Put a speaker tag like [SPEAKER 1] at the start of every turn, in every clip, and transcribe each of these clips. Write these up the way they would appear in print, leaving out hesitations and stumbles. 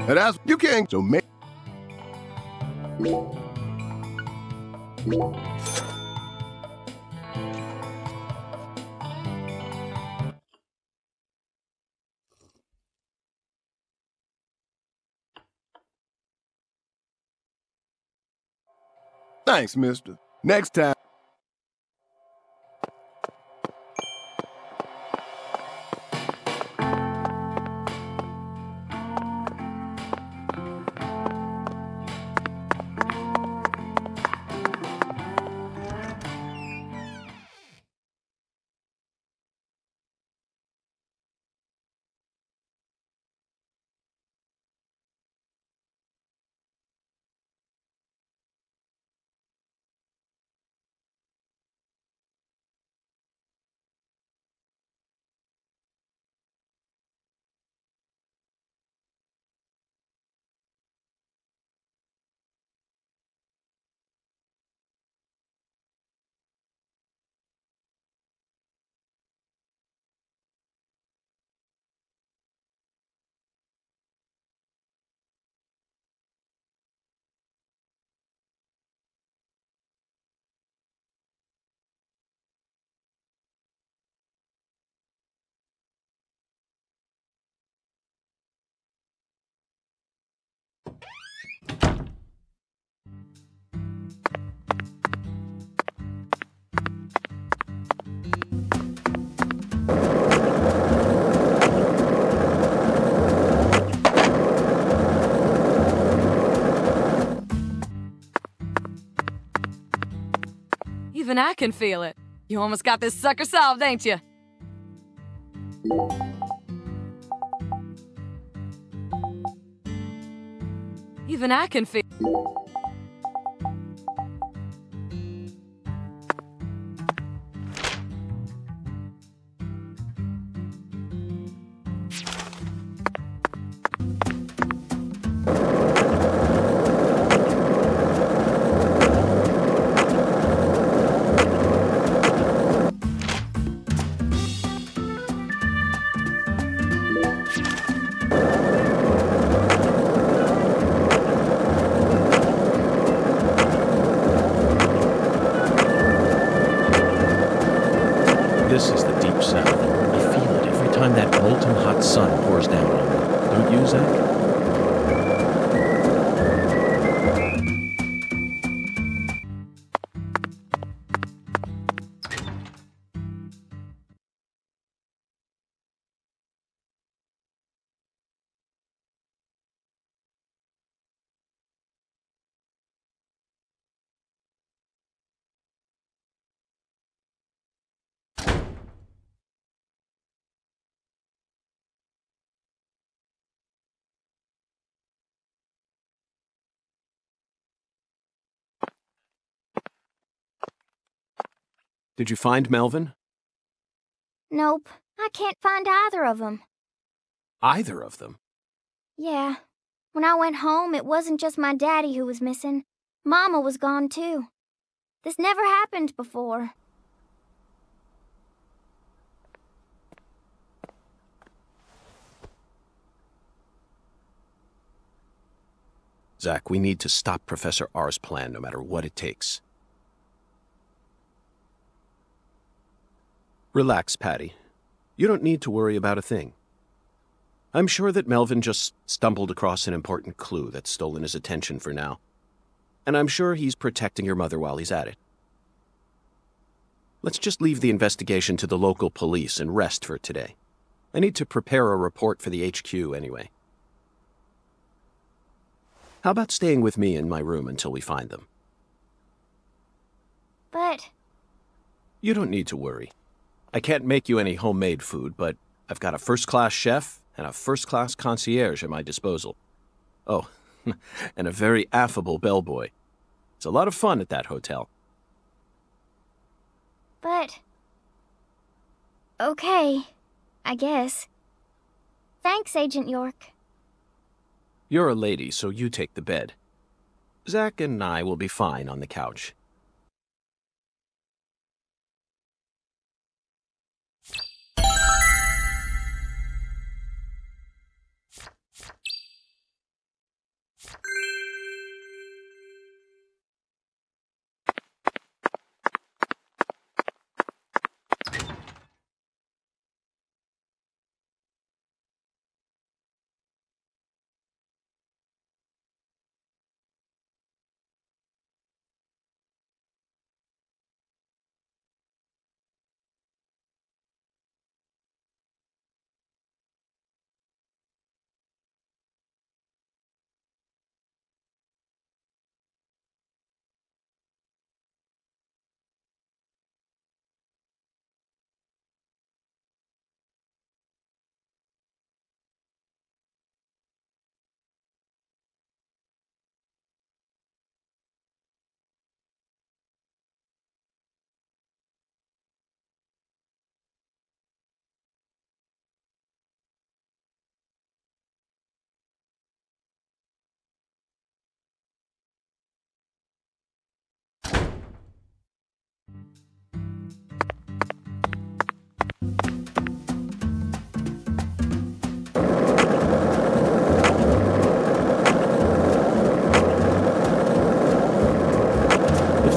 [SPEAKER 1] And that's you can't so make. Thanks, mister. Next time.
[SPEAKER 2] Even I can feel it. You almost got this sucker solved, ain't you? Even I can feel...
[SPEAKER 3] This is the deep south. I feel it every time that molten hot sun pours down on me. Don't you, Zach? Did you find Melvin?
[SPEAKER 4] Nope, I can't find either of them.
[SPEAKER 3] Either of them?
[SPEAKER 4] Yeah. When I went home, it wasn't just my daddy who was missing. Mama was gone too. This never happened before.
[SPEAKER 3] Zach, we need to stop Professor R's plan no matter what it takes. Relax, Patty. You don't need to worry about a thing. I'm sure that Melvin just stumbled across an important clue that's stolen his attention for now. And I'm sure he's protecting your mother while he's at it. Let's just leave the investigation to the local police and rest for today. I need to prepare a report for the HQ anyway. How about staying with me in my room until we find them?
[SPEAKER 4] But...
[SPEAKER 3] You don't need to worry. I can't make you any homemade food, but I've got a first-class chef and a first-class concierge at my disposal. Oh, and a very affable bellboy. It's a lot of fun at that hotel.
[SPEAKER 4] But... Okay, I guess. Thanks, Agent York.
[SPEAKER 3] You're a lady, so you take the bed. Zack and I will be fine on the couch.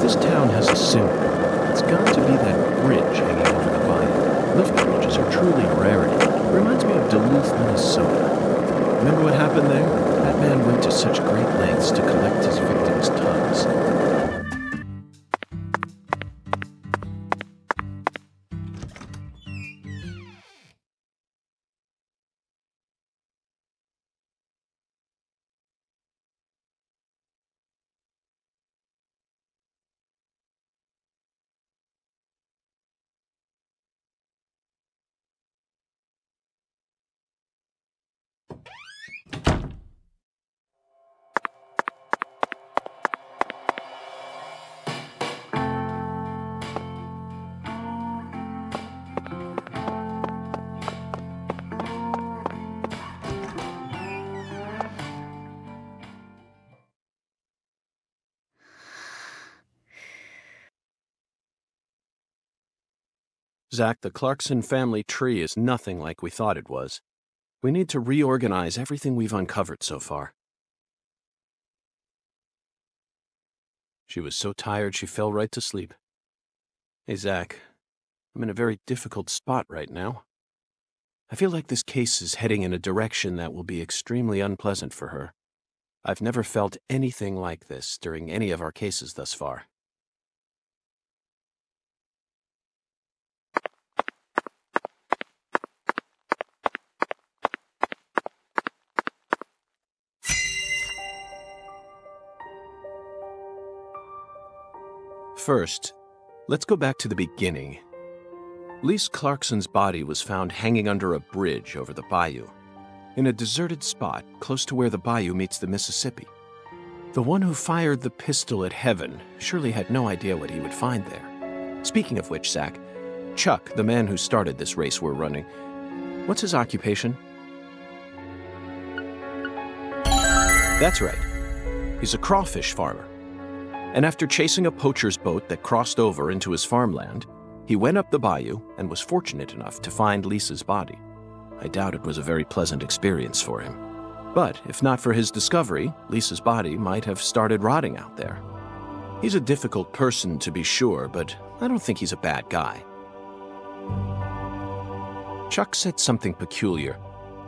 [SPEAKER 3] This town has a symbol. It's got to be that bridge hanging over the bayou. Lift bridges are truly a rarity. Reminds me of Duluth, Minnesota. Remember what happened there? That man went to such great lengths to collect his victims' tongues. Zack, the Clarkson family tree is nothing like we thought it was. We need to reorganize everything we've uncovered so far. She was so tired she fell right to sleep. Hey, Zack, I'm in a very difficult spot right now. I feel like this case is heading in a direction that will be extremely unpleasant for her. I've never felt anything like this during any of our cases thus far. First, let's go back to the beginning. Lise Clarkson's body was found hanging under a bridge over the bayou, in a deserted spot close to where the bayou meets the Mississippi. The one who fired the pistol at Heaven surely had no idea what he would find there. Speaking of which, Zack, Chuck, the man who started this race we're running, what's his occupation? That's right. He's a crawfish farmer. And after chasing a poacher's boat that crossed over into his farmland, he went up the bayou and was fortunate enough to find Lisa's body. I doubt it was a very pleasant experience for him. But if not for his discovery, Lisa's body might have started rotting out there. He's a difficult person to be sure, but I don't think he's a bad guy. Chuck said something peculiar.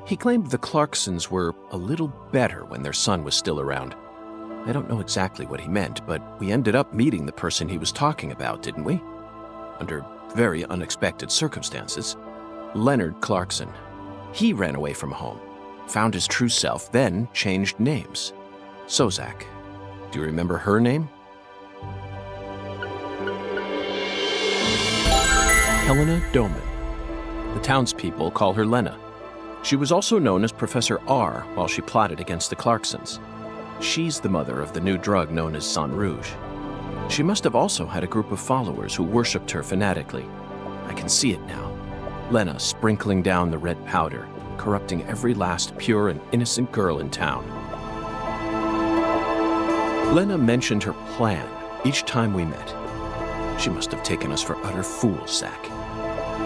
[SPEAKER 3] He claimed the Clarksons were a little better when their son was still around. I don't know exactly what he meant, but we ended up meeting the person he was talking about, didn't we? Under very unexpected circumstances. Leonard Clarkson. He ran away from home, found his true self, then changed names. So, Zach, do you remember her name? Helena Doman. The townspeople call her Lena. She was also known as Professor R while she plotted against the Clarksons. She's the mother of the new drug known as Sang Rouge. She must have also had a group of followers who worshipped her fanatically. I can see it now. Lena sprinkling down the red powder, corrupting every last pure and innocent girl in town. Lena mentioned her plan each time we met. She must have taken us for utter fools, Zach.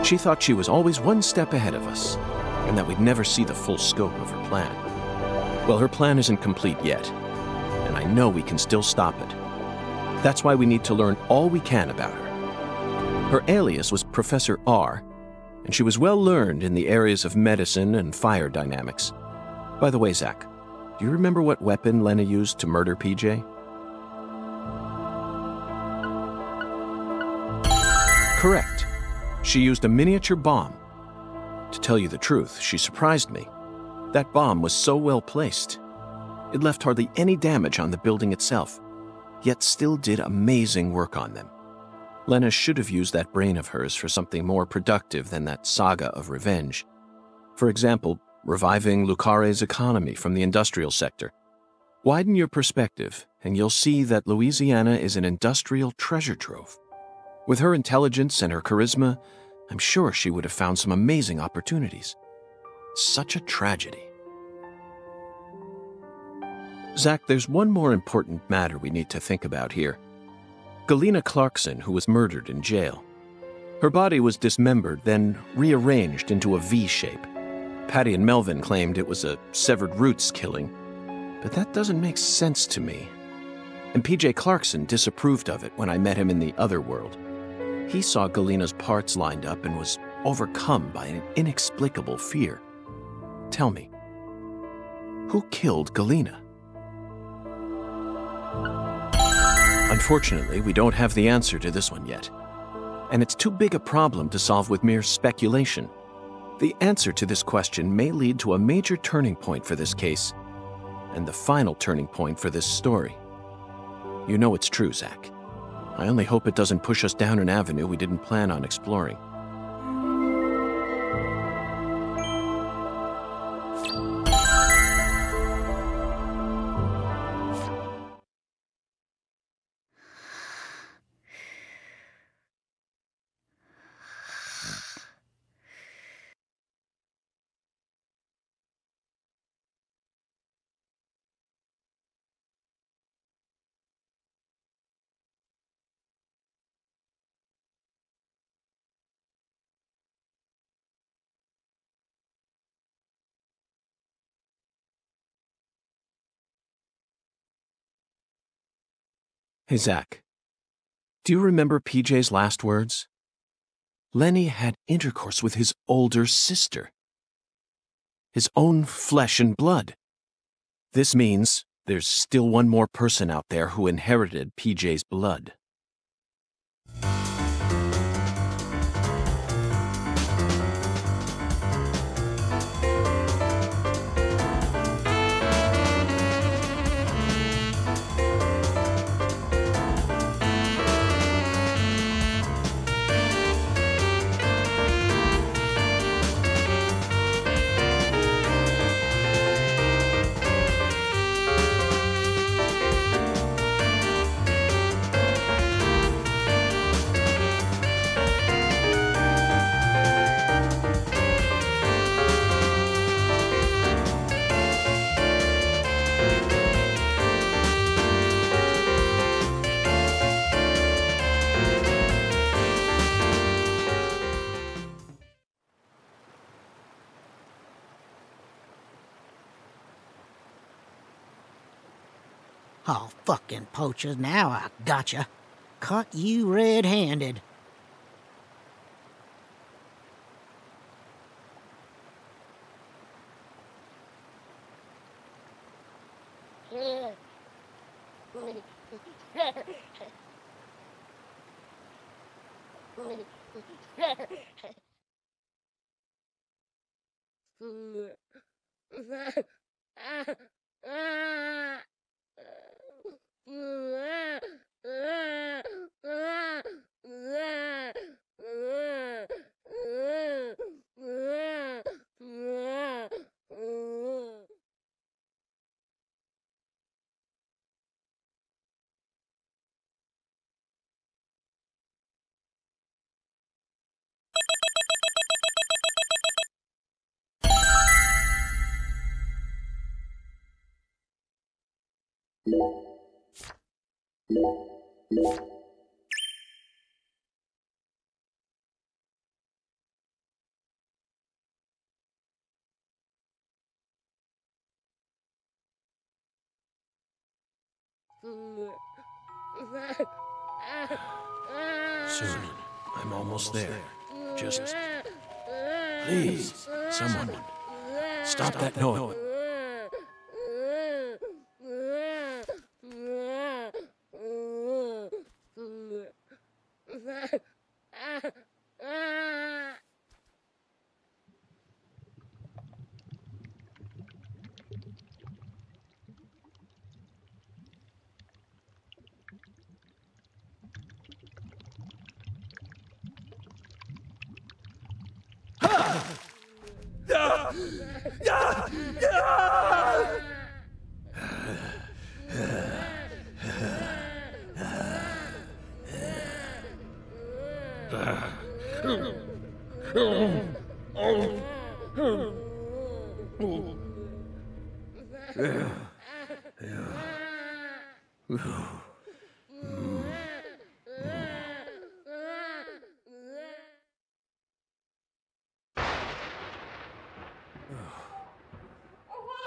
[SPEAKER 3] She thought she was always one step ahead of us, and that we'd never see the full scope of her plan. Well, her plan isn't complete yet, and I know we can still stop it. That's why we need to learn all we can about her. Her alias was Professor R, and she was well learned in the areas of medicine and fire dynamics. By the way, Zach, do you remember what weapon Lena used to murder PJ? Correct. She used a miniature bomb. To tell you the truth, she surprised me. That bomb was so well placed. It left hardly any damage on the building itself, yet still did amazing work on them. Lena should have used that brain of hers for something more productive than that saga of revenge. For example, reviving Lucare's economy from the industrial sector. Widen your perspective, and you'll see that Louisiana is an industrial treasure trove. With her intelligence and her charisma, I'm sure she would have found some amazing opportunities. Such a tragedy. Zach, there's one more important matter we need to think about here. Galena Clarkson, who was murdered in jail. Her body was dismembered, then rearranged into a V shape. Patty and Melvin claimed it was a severed roots killing, but that doesn't make sense to me. And PJ Clarkson disapproved of it when I met him in the other world. He saw Galena's parts lined up and was overcome by an inexplicable fear. Tell me, who killed Galena? Unfortunately, we don't have the answer to this one yet. And it's too big a problem to solve with mere speculation. The answer to this question may lead to a major turning point for this case, and the final turning point for this story. You know it's true, Zach. I only hope it doesn't push us down an avenue we didn't plan on exploring. Hey, Zach, do you remember PJ's last words? Lenny had intercourse with his older sister. His own flesh and blood. This means there's still one more person out there who inherited PJ's blood.
[SPEAKER 5] Oh, fucking poachers, now I gotcha. Caught you red-handed.
[SPEAKER 3] Soon. I'm almost there. Just... Please, someone. Stop that noise.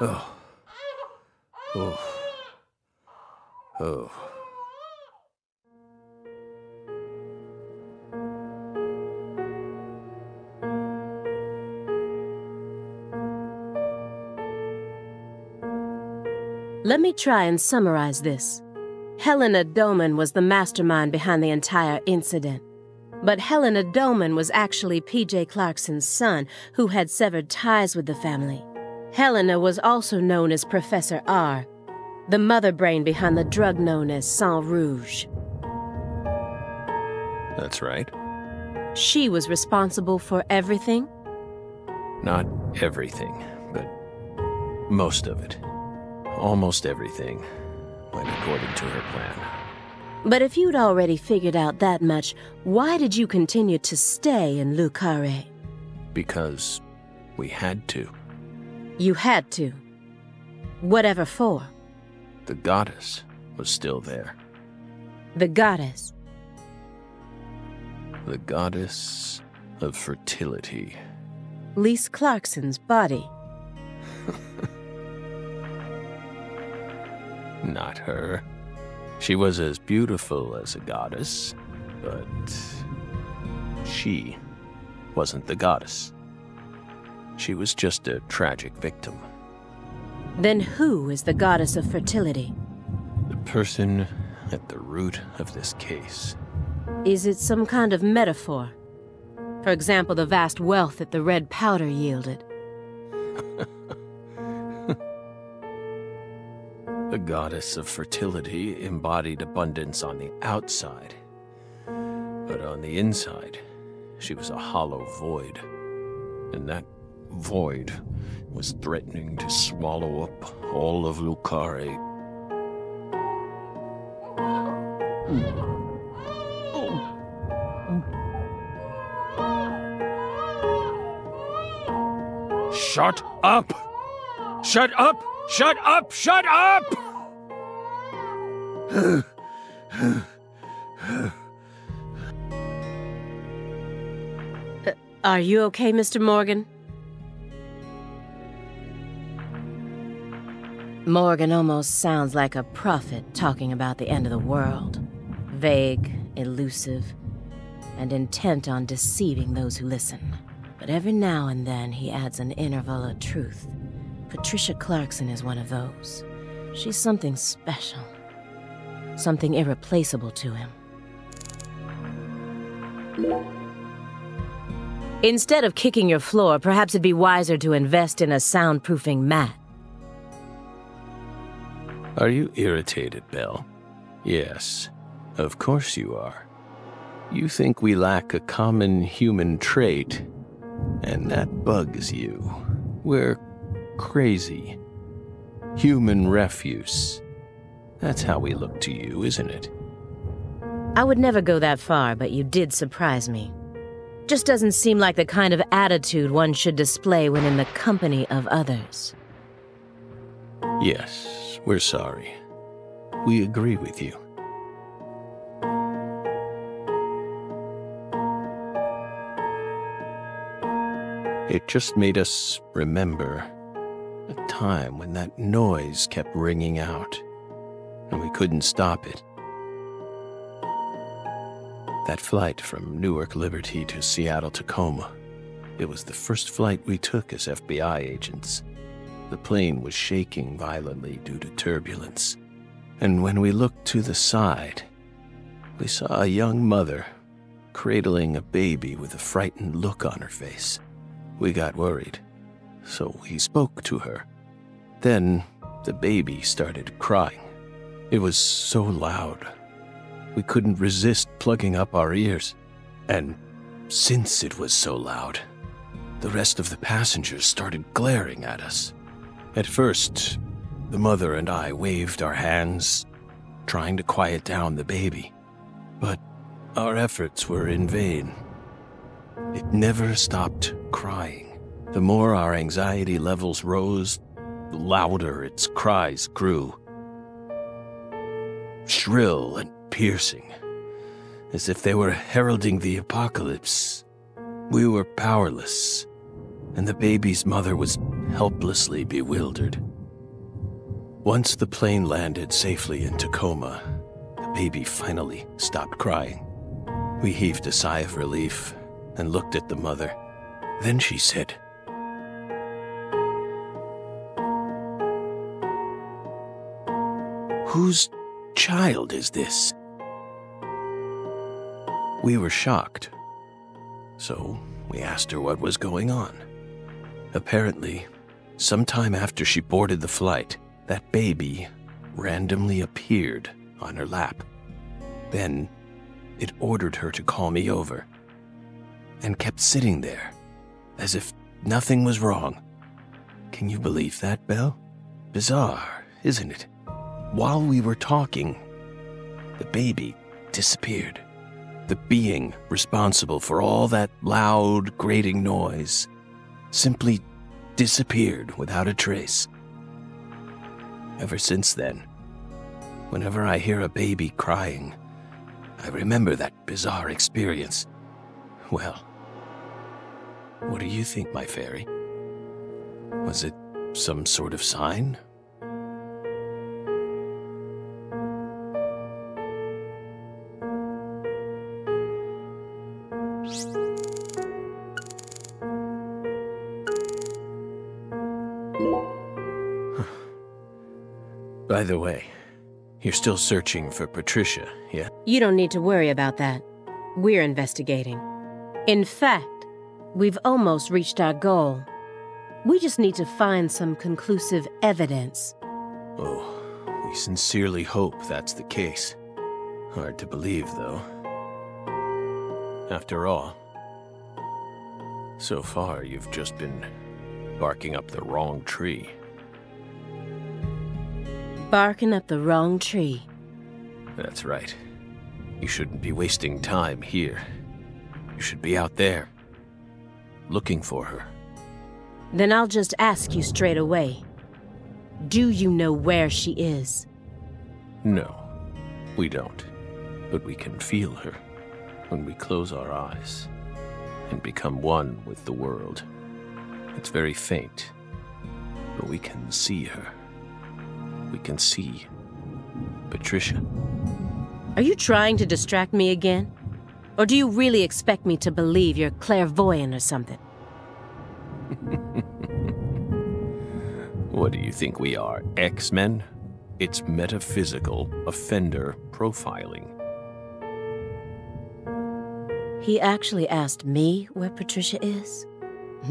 [SPEAKER 3] Oh. Oh. Oh.
[SPEAKER 6] Let me try and summarize this. Helena Doman was the mastermind behind the entire incident. But Helena Doman was actually P.J. Clarkson's son, who had severed ties with the family. Helena was also known as Professor R, the mother brain behind the drug known as Sang Rouge.
[SPEAKER 3] That's right.
[SPEAKER 6] She was responsible for everything?
[SPEAKER 3] Not everything, but most of it. Almost everything went according to her plan.
[SPEAKER 6] But if you'd already figured out that much, why did you continue to stay in Le Carré?
[SPEAKER 3] Because we had to.
[SPEAKER 6] You had to. Whatever for?
[SPEAKER 3] The goddess was still there.
[SPEAKER 6] The goddess?
[SPEAKER 3] The goddess of fertility.
[SPEAKER 6] Lise Clarkson's body.
[SPEAKER 3] Not her. She was as beautiful as a goddess, but she wasn't the goddess. She was just a tragic victim.
[SPEAKER 6] Then who is the goddess of fertility?
[SPEAKER 3] The person at the root of this case.
[SPEAKER 6] Is it some kind of metaphor? For example, the vast wealth that the red powder yielded.
[SPEAKER 3] The goddess of fertility embodied abundance on the outside. But on the inside, she was a hollow void. And that void was threatening to swallow up all of Le Carré. Shut up! Shut up! Shut up! Shut up!
[SPEAKER 6] Are you okay, Mr. Morgan? Morgan almost sounds like a prophet talking about the end of the world. Vague, elusive, and intent on deceiving those who listen. But every now and then he adds an interval of truth. Patricia Clarkson is one of those. She's something special. Something irreplaceable to him. Instead of kicking your floor, perhaps it'd be wiser to invest in a soundproofing mat.
[SPEAKER 3] Are you irritated, Belle? Yes, of course you are. You think we lack a common human trait, and that bugs you. We're crazy. Human refuse. That's how we look to you, isn't it?
[SPEAKER 6] I would never go that far, but you did surprise me. Just doesn't seem like the kind of attitude one should display when in the company of others.
[SPEAKER 3] Yes, we're sorry. We agree with you. It just made us remember a time when that noise kept ringing out, and we couldn't stop it. That flight from Newark Liberty to Seattle Tacoma. It was the first flight we took as FBI agents. The plane was shaking violently due to turbulence. And when we looked to the side, we saw a young mother cradling a baby with a frightened look on her face. We got worried, so we spoke to her. Then the baby started crying. It was so loud. We couldn't resist plugging up our ears. And since it was so loud, the rest of the passengers started glaring at us. At first, the mother and I waved our hands, trying to quiet down the baby. But our efforts were in vain. It never stopped crying. The more our anxiety levels rose, the louder its cries grew. Shrill and piercing, as if they were heralding the apocalypse. We were powerless, and the baby's mother was helplessly bewildered. Once the plane landed safely in Tacoma, the baby finally stopped crying. We heaved a sigh of relief and looked at the mother. Then she said, "Whose child is this?" We were shocked, so we asked her what was going on. Apparently, sometime after she boarded the flight, that baby randomly appeared on her lap. Then it ordered her to call me over, and kept sitting there, as if nothing was wrong. Can you believe that, Belle? Bizarre, isn't it? While we were talking, the baby disappeared. The being responsible for all that loud, grating noise simply disappeared without a trace. Ever since then, whenever I hear a baby crying, I remember that bizarre experience. Well, what do you think, my fairy? Was it some sort of sign? By the way, you're still searching for Patricia, yeah?
[SPEAKER 6] You don't need to worry about that. We're investigating. In fact, we've almost reached our goal. We just need to find some conclusive evidence.
[SPEAKER 3] Oh, we sincerely hope that's the case. Hard to believe, though. After all, so far you've just been barking up the wrong tree.
[SPEAKER 6] Barking up the wrong tree.
[SPEAKER 3] That's right. You shouldn't be wasting time here. You should be out there, looking for her.
[SPEAKER 6] Then I'll just ask you straight away. Do you know where she is?
[SPEAKER 3] No, we don't. But we can feel her when we close our eyes and become one with the world. It's very faint, but we can see her. We can see Patricia.
[SPEAKER 6] Are you trying to distract me again? Or do you really expect me to believe you're clairvoyant or something?
[SPEAKER 3] What do you think we are, X-Men? It's metaphysical offender profiling.
[SPEAKER 6] He actually asked me where Patricia is?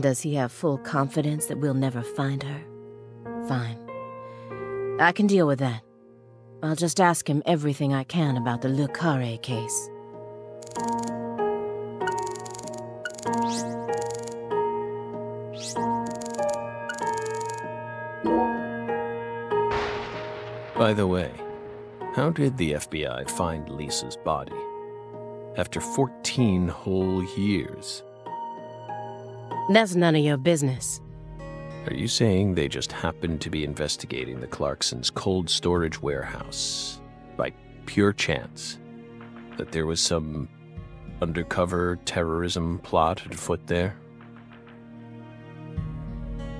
[SPEAKER 6] Does he have full confidence that we'll never find her? Fine. I can deal with that. I'll just ask him everything I can about the Le Carré case.
[SPEAKER 3] By the way, how did the FBI find Lisa's body? After 14 whole years.
[SPEAKER 6] That's none of your business.
[SPEAKER 3] Are you saying they just happened to be investigating the Clarksons' cold storage warehouse by pure chance? That there was some undercover terrorism plot afoot there?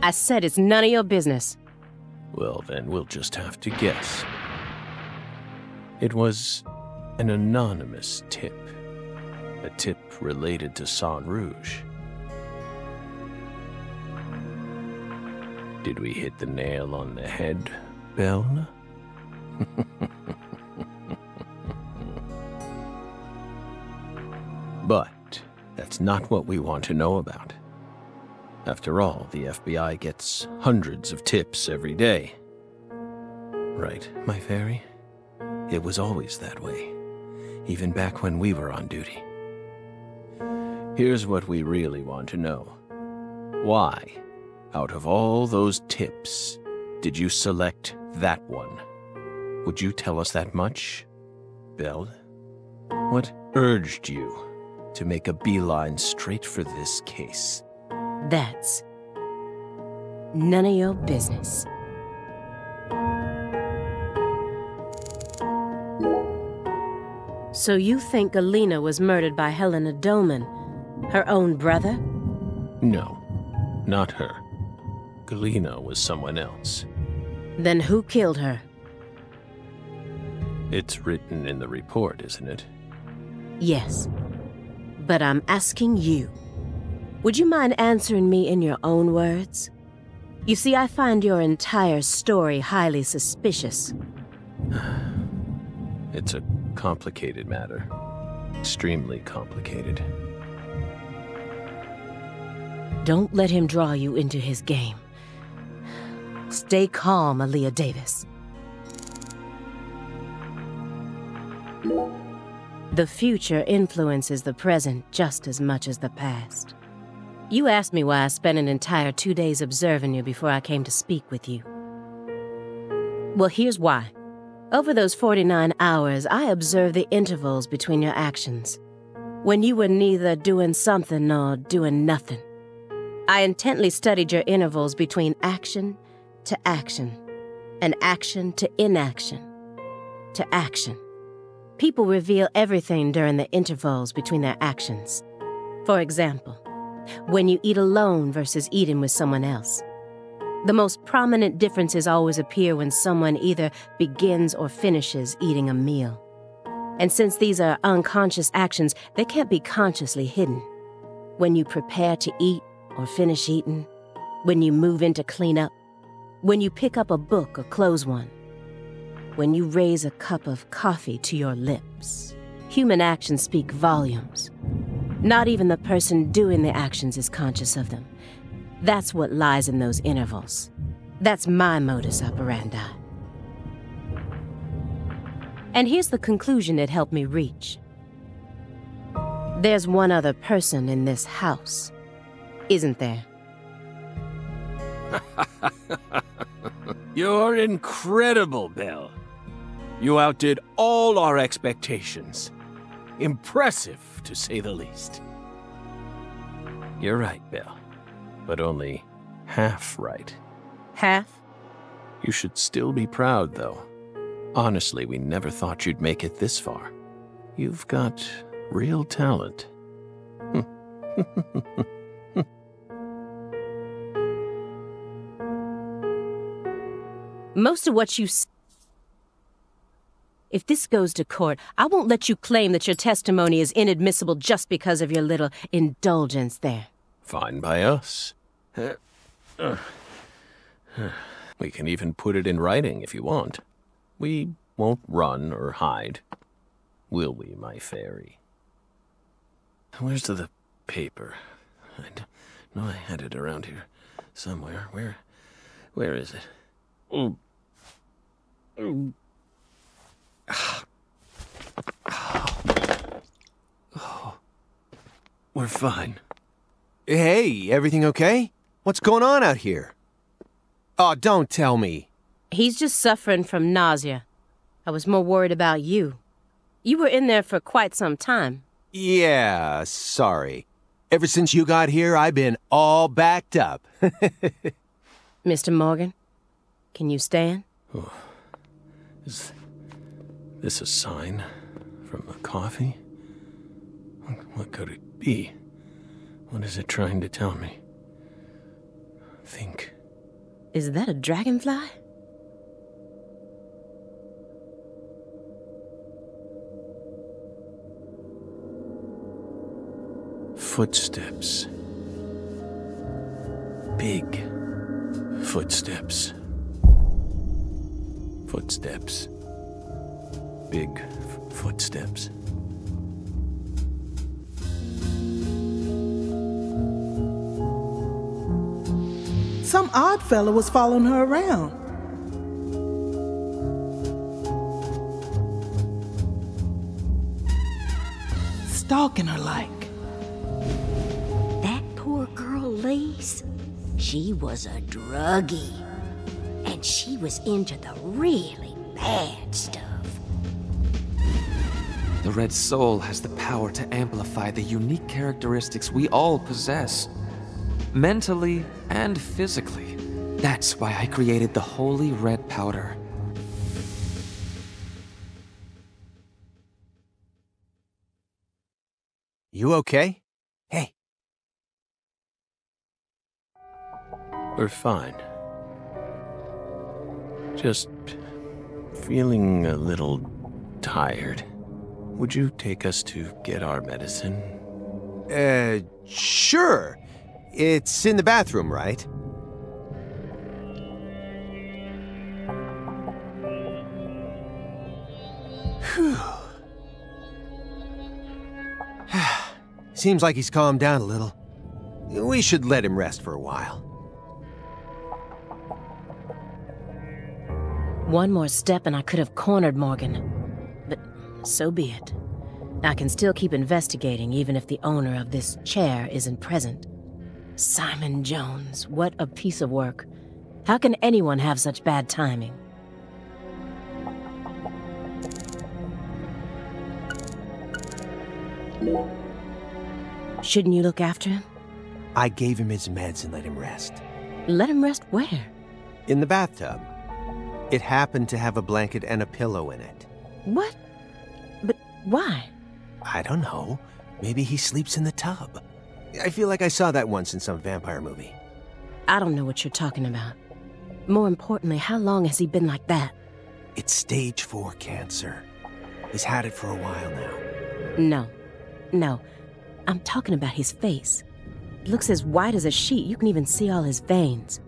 [SPEAKER 6] I said it's none of your business.
[SPEAKER 3] Well, then we'll just have to guess. It was an anonymous tip. A tip related to Saint Rouge. Did we hit the nail on the head, Belle? But that's not what we want to know about. After all, the FBI gets hundreds of tips every day. Right, my fairy? It was always that way, even back when we were on duty. Here's what we really want to know. Why, out of all those tips, did you select that one? Would you tell us that much, Belle? What urged you to make a beeline straight for this case?
[SPEAKER 6] That's none of your business. So you think Alina was murdered by Helena Doman, her own brother?
[SPEAKER 3] No, not her. Galena was someone else.
[SPEAKER 6] Then who killed her?
[SPEAKER 3] It's written in the report, isn't it?
[SPEAKER 6] Yes. But I'm asking you. Would you mind answering me in your own words? You see, I find your entire story highly suspicious.
[SPEAKER 3] It's a complicated matter. Extremely complicated.
[SPEAKER 6] Don't let him draw you into his game. Stay calm, Aaliyah Davis. The future influences the present just as much as the past. You asked me why I spent an entire 2 days observing you before I came to speak with you. Well, here's why. Over those 49 hours, I observed the intervals between your actions. When you were neither doing something nor doing nothing. I intently studied your intervals between action to action, and action to inaction, to action. People reveal everything during the intervals between their actions. For example, when you eat alone versus eating with someone else. The most prominent differences always appear when someone either begins or finishes eating a meal. And since these are unconscious actions, they can't be consciously hidden. When you prepare to eat or finish eating, when you move in to clean up, when you pick up a book or close one, when you raise a cup of coffee to your lips. Human actions speak volumes. Not even the person doing the actions is conscious of them. That's what lies in those intervals. That's my modus operandi. And here's the conclusion it helped me reach. There's one other person in this house, isn't there?
[SPEAKER 3] You're incredible, Belle. You outdid all our expectations. Impressive, to say the least. You're right, Belle. But only half right.
[SPEAKER 6] Half?
[SPEAKER 3] You should still be proud, though. Honestly, we never thought you'd make it this far. You've got real talent.
[SPEAKER 6] Most of what you If this goes to court, I won't let you claim that your testimony is inadmissible just because of your little indulgence there.
[SPEAKER 3] Fine by us. We can even put it in writing if you want. We won't run or hide. Will we, my fairy? Where's the paper? I know I had it around here somewhere. Where is it? Oh. We're fine.
[SPEAKER 7] Hey, everything okay? What's going on out here? Oh, don't tell me.
[SPEAKER 6] He's just suffering from nausea. I was more worried about you. You were in there for quite some time.
[SPEAKER 7] Yeah, sorry. Ever since you got here, I've been all backed up.
[SPEAKER 6] Mr. Morgan, can you stand?
[SPEAKER 3] Oh. Is this a sign from the coffee? What could it be? What is it trying to tell me? Think.
[SPEAKER 6] Is that a dragonfly?
[SPEAKER 3] Footsteps. Big footsteps. Footsteps. Big footsteps.
[SPEAKER 8] Some odd fella was following her around. Stalking her like.
[SPEAKER 9] That poor girl, Lise, she was a druggie. And she was into the really bad stuff.
[SPEAKER 10] The Red Soul has the power to amplify the unique characteristics we all possess. Mentally and physically. That's why I created the holy red powder.
[SPEAKER 7] You okay? Hey.
[SPEAKER 3] We're fine. Just feeling a little tired. Would you take us to get our medicine?
[SPEAKER 7] Sure. It's in the bathroom, right? Whew. Seems like he's calmed down a little. We should let him rest for a while.
[SPEAKER 6] One more step and I could have cornered Morgan. But so be it. I can still keep investigating even if the owner of this chair isn't present. Simon Jones, what a piece of work. How can anyone have such bad timing? Shouldn't you look after him?
[SPEAKER 7] I gave him his meds and let him rest.
[SPEAKER 6] Let him rest where?
[SPEAKER 7] In the bathtub. It happened to have a blanket and a pillow in it.
[SPEAKER 6] What? But why?
[SPEAKER 7] I don't know. Maybe he sleeps in the tub. I feel like I saw that once in some vampire movie.
[SPEAKER 6] I don't know what you're talking about. More importantly, how long has he been like that?
[SPEAKER 7] It's stage 4 cancer. He's had it for a while now.
[SPEAKER 6] No. I'm talking about his face. It looks as white as a sheet. You can even see all his veins.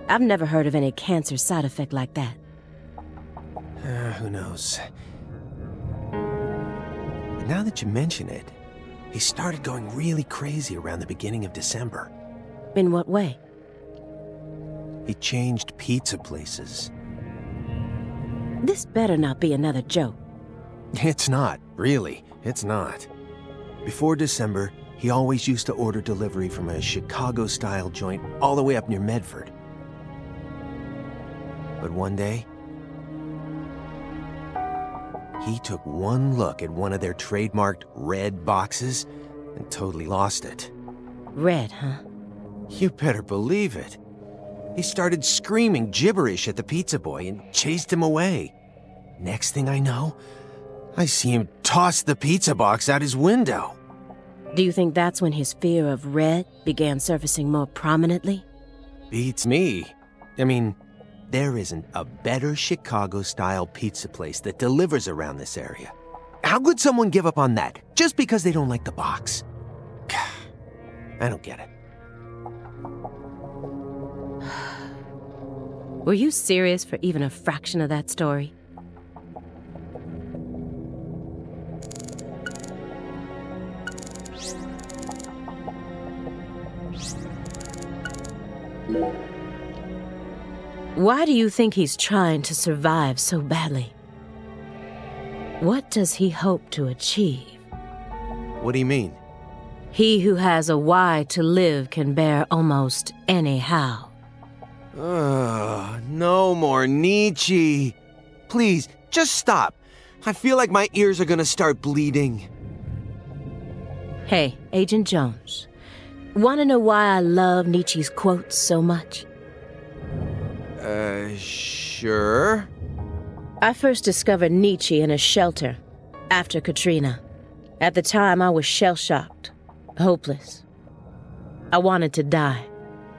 [SPEAKER 6] I've never heard of any cancer side effect like that.
[SPEAKER 7] Who knows? But now that you mention it, he started going really crazy around the beginning of December.
[SPEAKER 6] In what way?
[SPEAKER 7] He changed pizza places.
[SPEAKER 6] This better not be another joke.
[SPEAKER 7] It's not, really. It's not. Before December, he always used to order delivery from a Chicago-style joint all the way up near Medford. But one day, he took one look at one of their trademarked red boxes and totally lost it.
[SPEAKER 6] Red, huh?
[SPEAKER 7] You better believe it. He started screaming gibberish at the pizza boy and chased him away. Next thing I know, I see him toss the pizza box out his window.
[SPEAKER 6] Do you think that's when his fear of red began surfacing more prominently?
[SPEAKER 7] Beats me. I mean, there isn't a better Chicago-style pizza place that delivers around this area. How could someone give up on that just because they don't like the box? I don't get it.
[SPEAKER 6] Were you serious for even a fraction of that story? Why do you think he's trying to survive so badly? What does he hope to achieve?
[SPEAKER 7] What do you mean?
[SPEAKER 6] He who has a why to live can bear almost any how.
[SPEAKER 7] No more Nietzsche. Please, just stop. I feel like my ears are gonna start bleeding.
[SPEAKER 6] Hey, Agent Jones. Want to know why I love Nietzsche's quotes so much?
[SPEAKER 7] Sure.
[SPEAKER 6] I first discovered Nietzsche in a shelter after Katrina. At the time, I was shell-shocked, hopeless. I wanted to die.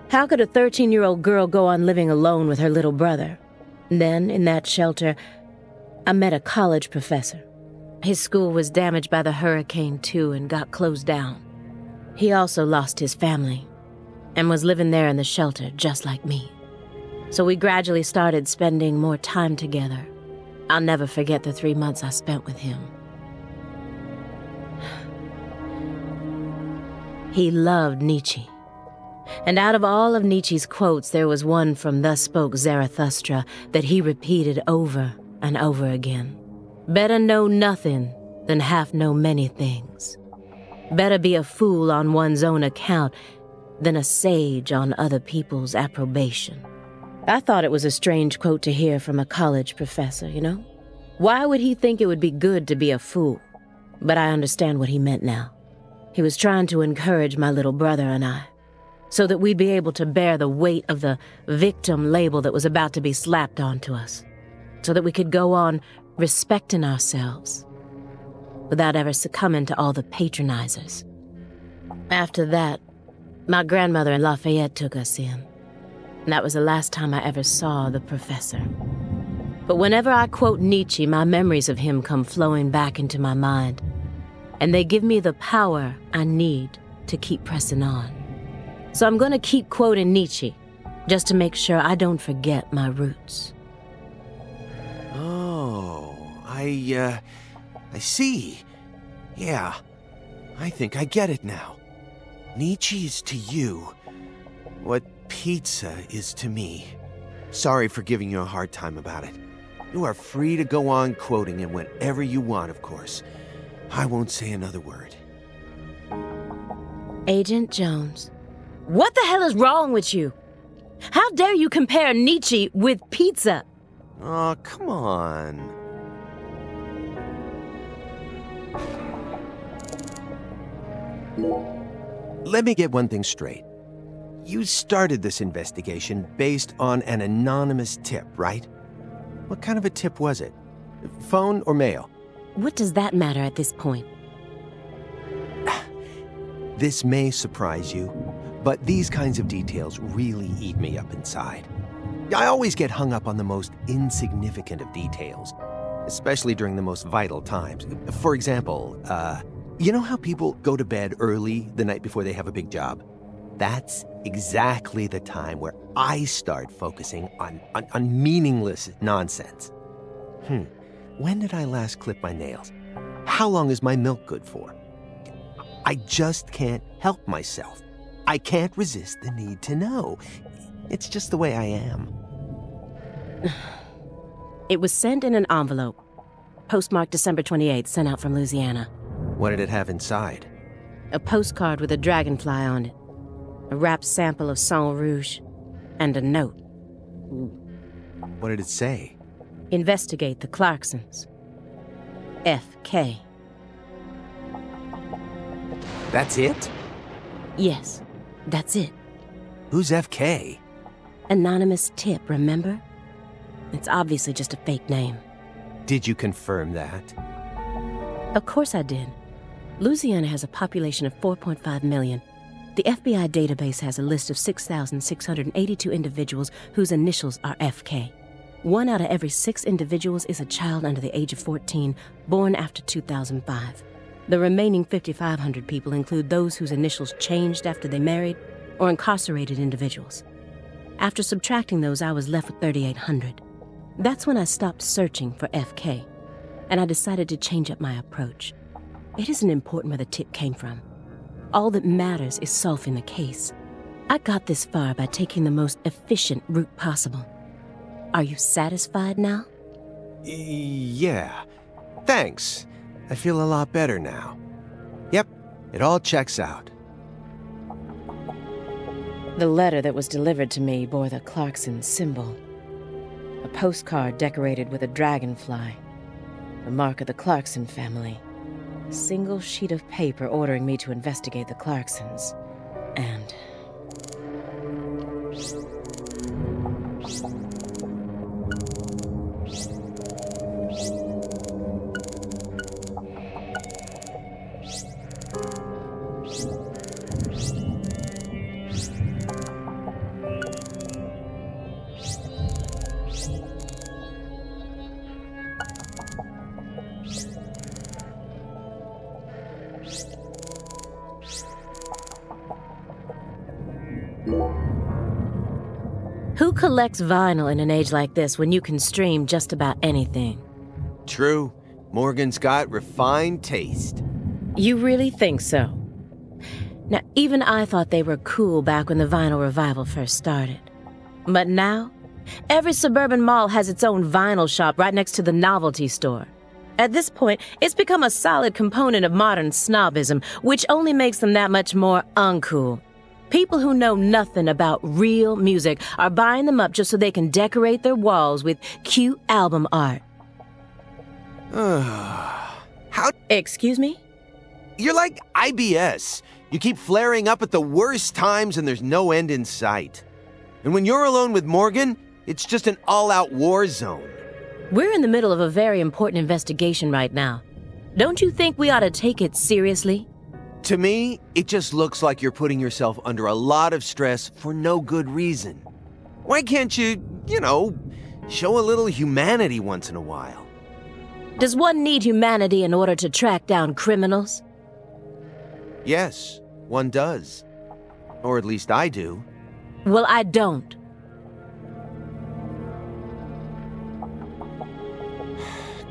[SPEAKER 6] How could a 13-year-old girl go on living alone with her little brother? Then, in that shelter, I met a college professor. His school was damaged by the hurricane, too, and got closed down. He also lost his family and was living there in the shelter just like me. So we gradually started spending more time together. I'll never forget the 3 months I spent with him. He loved Nietzsche. And out of all of Nietzsche's quotes, there was one from Thus Spoke Zarathustra that he repeated over and over again. Better know nothing than half know many things. Better be a fool on one's own account than a sage on other people's approbation. I thought it was a strange quote to hear from a college professor, you know? Why would he think it would be good to be a fool? But I understand what he meant now. He was trying to encourage my little brother and I, so that we'd be able to bear the weight of the victim label that was about to be slapped onto us, so that we could go on respecting ourselves without ever succumbing to all the patronizers. After that, my grandmother in Lafayette took us in. And that was the last time I ever saw the professor. But whenever I quote Nietzsche, my memories of him come flowing back into my mind, and they give me the power I need to keep pressing on. So I'm going to keep quoting Nietzsche, just to make sure I don't forget my roots.
[SPEAKER 7] Oh, I see. Yeah, I think I get it now. Nietzsche is to you what pizza is to me. Sorry for giving you a hard time about it. You are free to go on quoting him whenever you want, of course. I won't say another word.
[SPEAKER 6] Agent Jones, what the hell is wrong with you? How dare you compare Nietzsche with pizza?
[SPEAKER 7] Oh, come on. Let me get one thing straight. You started this investigation based on an anonymous tip, right? What kind of a tip was it? Phone or mail?
[SPEAKER 6] What does that matter at this point?
[SPEAKER 7] This may surprise you, but these kinds of details really eat me up inside. I always get hung up on the most insignificant of details, especially during the most vital times. For example, you know how people go to bed early the night before they have a big job? That's exactly the time where I start focusing on meaningless nonsense. When did I last clip my nails? How long is my milk good for? I just can't help myself. I can't resist the need to know. It's just the way I am.
[SPEAKER 6] It was sent in an envelope. Postmarked December 28th, sent out from Louisiana.
[SPEAKER 7] What did it have inside?
[SPEAKER 6] A postcard with a dragonfly on it. A wrapped sample of Sang Rouge. And a note.
[SPEAKER 7] What did it say?
[SPEAKER 6] Investigate the Clarksons. F.K.
[SPEAKER 7] That's it?
[SPEAKER 6] Yes, that's it.
[SPEAKER 7] Who's F.K.?
[SPEAKER 6] Anonymous tip, remember? It's obviously just a fake name.
[SPEAKER 7] Did you confirm that?
[SPEAKER 6] Of course I did. Louisiana has a population of 4.5 million. The FBI database has a list of 6,682 individuals whose initials are FK. 1 out of every 6 individuals is a child under the age of 14, born after 2005. The remaining 5,500 people include those whose initials changed after they married or incarcerated individuals. After subtracting those, I was left with 3,800. That's when I stopped searching for FK, and I decided to change up my approach. It isn't important where the tip came from. All that matters is solving the case. I got this far by taking the most efficient route possible. Are you satisfied now?
[SPEAKER 7] Yeah. Thanks. I feel a lot better now. Yep, it all checks out.
[SPEAKER 6] The letter that was delivered to me bore the Clarkson symbol. A postcard decorated with a dragonfly. The mark of the Clarkson family. A single sheet of paper ordering me to investigate the Clarksons. And... Who collects vinyl in an age like this when you can stream just about anything?
[SPEAKER 7] True. Morgan's got refined taste.
[SPEAKER 6] You really think so? Now, even I thought they were cool back when the vinyl revival first started. But now, every suburban mall has its own vinyl shop right next to the novelty store. At this point, it's become a solid component of modern snobism, which only makes them that much more uncool. People who know nothing about real music are buying them up just so they can decorate their walls with cute album art.
[SPEAKER 7] How?
[SPEAKER 6] Excuse me?
[SPEAKER 7] You're like IBS. You keep flaring up at the worst times and there's no end in sight. And when you're alone with Morgan, it's just an all-out war zone.
[SPEAKER 6] We're in the middle of a very important investigation right now. Don't you think we ought to take it seriously?
[SPEAKER 7] To me, it just looks like you're putting yourself under a lot of stress for no good reason. Why can't you, show a little humanity once in a while?
[SPEAKER 6] Does one need humanity in order to track down criminals?
[SPEAKER 7] Yes, one does. Or at least I do.
[SPEAKER 6] Well, I don't.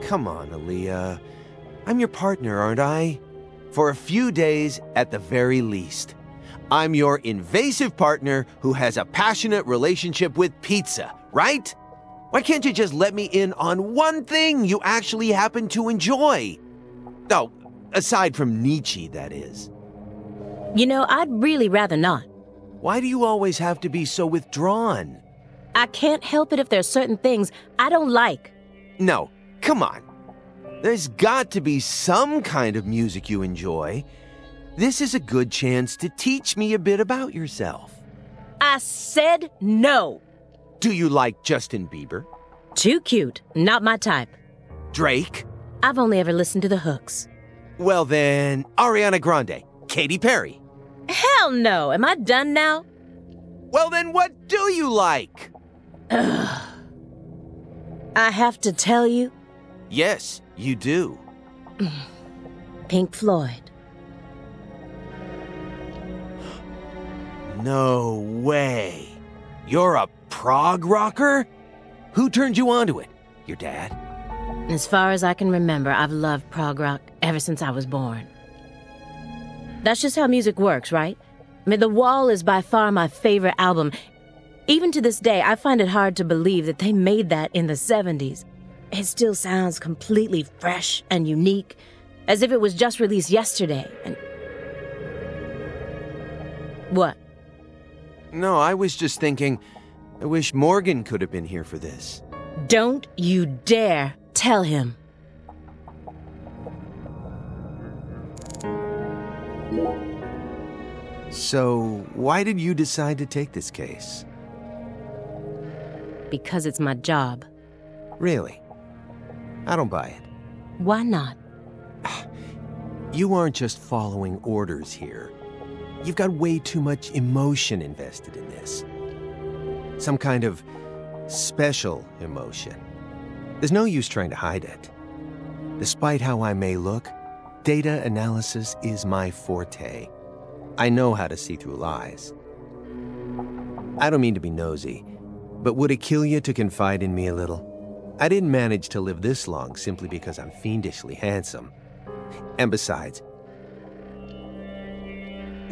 [SPEAKER 7] Come on, Aaliyah. I'm your partner, aren't I? For a few days, at the very least. I'm your invasive partner who has a passionate relationship with pizza, right? Why can't you just let me in on one thing you actually happen to enjoy? Oh, aside from Nietzsche, that is.
[SPEAKER 6] I'd really rather not.
[SPEAKER 7] Why do you always have to be so withdrawn?
[SPEAKER 6] I can't help it if there's certain things I don't like.
[SPEAKER 7] No, come on. There's got to be some kind of music you enjoy. This is a good chance to teach me a bit about yourself.
[SPEAKER 6] I said no.
[SPEAKER 7] Do you like Justin Bieber?
[SPEAKER 6] Too cute. Not my type.
[SPEAKER 7] Drake?
[SPEAKER 6] I've only ever listened to the hooks.
[SPEAKER 7] Well then, Ariana Grande, Katy Perry.
[SPEAKER 6] Hell no. Am I done now?
[SPEAKER 7] Well then, what do you like?
[SPEAKER 6] I have to tell you?
[SPEAKER 7] Yes, you do.
[SPEAKER 6] Pink Floyd.
[SPEAKER 7] No way. You're a prog rocker? Who turned you onto it? Your dad?
[SPEAKER 6] As far as I can remember, I've loved prog rock ever since I was born. That's just how music works, right? I mean, The Wall is by far my favorite album. Even to this day, I find it hard to believe that they made that in the 70s. It still sounds completely fresh and unique, as if it was just released yesterday. And what?
[SPEAKER 7] No, I was just thinking, I wish Morgan could have been here for this.
[SPEAKER 6] Don't you dare tell him.
[SPEAKER 7] So, why did you decide to take this case?
[SPEAKER 6] Because it's my job.
[SPEAKER 7] Really? I don't buy it.
[SPEAKER 6] Why not?
[SPEAKER 7] You aren't just following orders here. You've got way too much emotion invested in this. Some kind of special emotion. There's no use trying to hide it. Despite how I may look, data analysis is my forte. I know how to see through lies. I don't mean to be nosy, but would it kill you to confide in me a little? I didn't manage to live this long simply because I'm fiendishly handsome. And besides,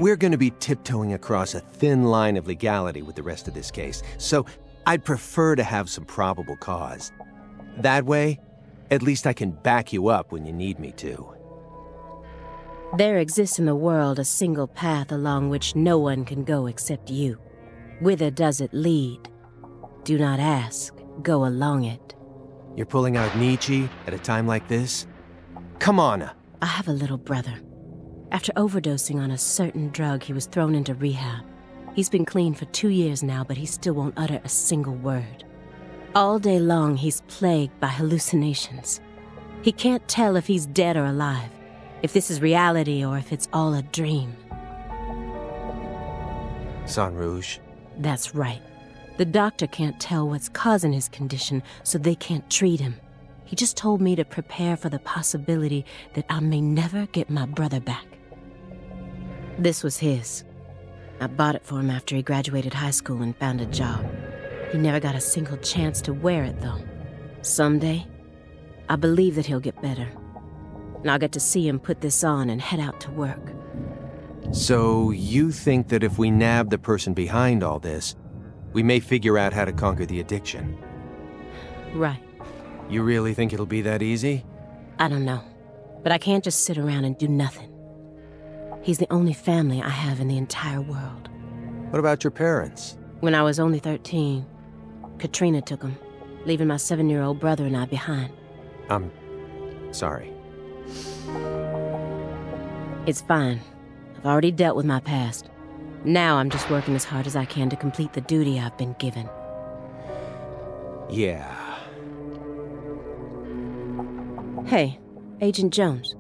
[SPEAKER 7] we're going to be tiptoeing across a thin line of legality with the rest of this case, so I'd prefer to have some probable cause. That way, at least I can back you up when you need me to.
[SPEAKER 6] There exists in the world a single path along which no one can go except you. Whither does it lead? Do not ask, go along it.
[SPEAKER 7] You're pulling out Nietzsche at a time like this? Come on.
[SPEAKER 6] I have a little brother. After overdosing on a certain drug, he was thrown into rehab. He's been clean for 2 years now, but he still won't utter a single word. All day long, he's plagued by hallucinations. He can't tell if he's dead or alive, if this is reality or if it's all a dream.
[SPEAKER 7] Sang Rouge?
[SPEAKER 6] That's right. The doctor can't tell what's causing his condition, so they can't treat him. He just told me to prepare for the possibility that I may never get my brother back. This was his. I bought it for him after he graduated high school and found a job. He never got a single chance to wear it, though. Someday, I believe that he'll get better. And I'll get to see him put this on and head out to work.
[SPEAKER 7] So you think that if we nab the person behind all this, we may figure out how to conquer the addiction?
[SPEAKER 6] Right.
[SPEAKER 7] You really think it'll be that easy?
[SPEAKER 6] I don't know. But I can't just sit around and do nothing. He's the only family I have in the entire world.
[SPEAKER 7] What about your parents?
[SPEAKER 6] When I was only 13, Katrina took him, leaving my 7-year-old brother and I behind.
[SPEAKER 7] I'm sorry.
[SPEAKER 6] It's fine. I've already dealt with my past. Now I'm just working as hard as I can to complete the duty I've been given.
[SPEAKER 7] Yeah.
[SPEAKER 6] Hey, Agent Jones.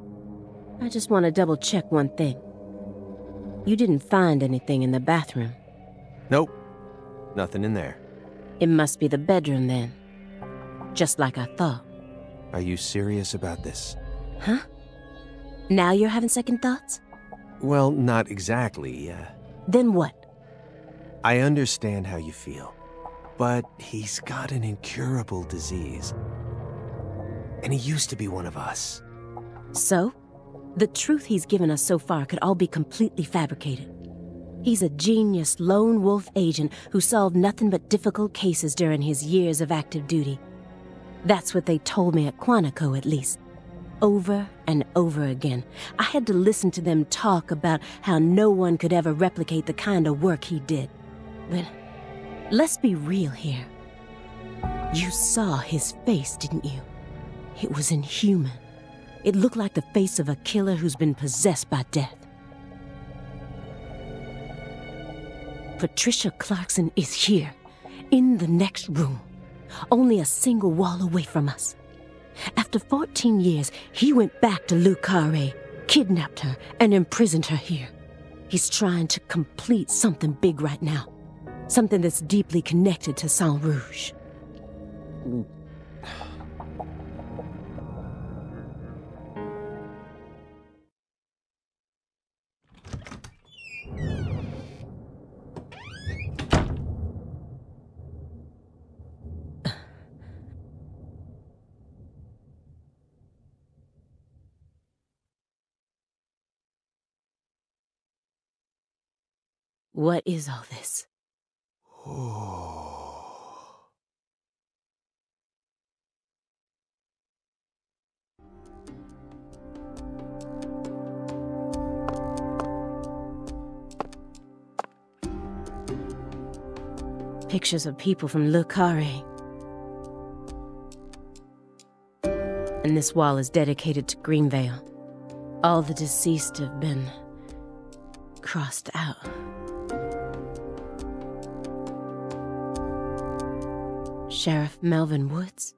[SPEAKER 6] I just want to double-check one thing. You didn't find anything in the bathroom?
[SPEAKER 7] Nope. Nothing in there.
[SPEAKER 6] It must be the bedroom, then. Just like I thought.
[SPEAKER 7] Are you serious about this?
[SPEAKER 6] Huh? Now you're having second thoughts?
[SPEAKER 7] Well, not exactly.
[SPEAKER 6] Then what?
[SPEAKER 7] I understand how you feel, but he's got an incurable disease. And he used to be one of us.
[SPEAKER 6] So? The truth he's given us so far could all be completely fabricated. He's a genius lone wolf agent who solved nothing but difficult cases during his years of active duty. That's what they told me at Quantico, at least. Over and over again. I had to listen to them talk about how no one could ever replicate the kind of work he did. But let's be real here. You saw his face, didn't you? It was inhuman. It looked like the face of a killer who's been possessed by death. Patricia Clarkson is here, in the next room, only a single wall away from us. After 14 years, he went back to Le Carré, kidnapped her, and imprisoned her here. He's trying to complete something big right now, something that's deeply connected to Sang Rouge. What is all this? Pictures of people from Le Carré. And this wall is dedicated to Greenvale. All the deceased have been crossed out. Sheriff Melvin Woods?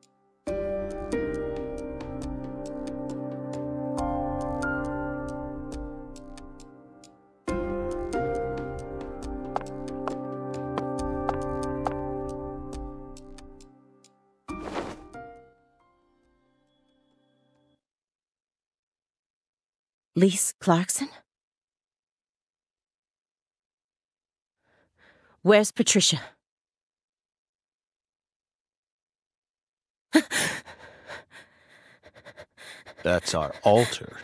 [SPEAKER 6] Lise Clarkson? Where's Patricia?
[SPEAKER 3] That's our altar.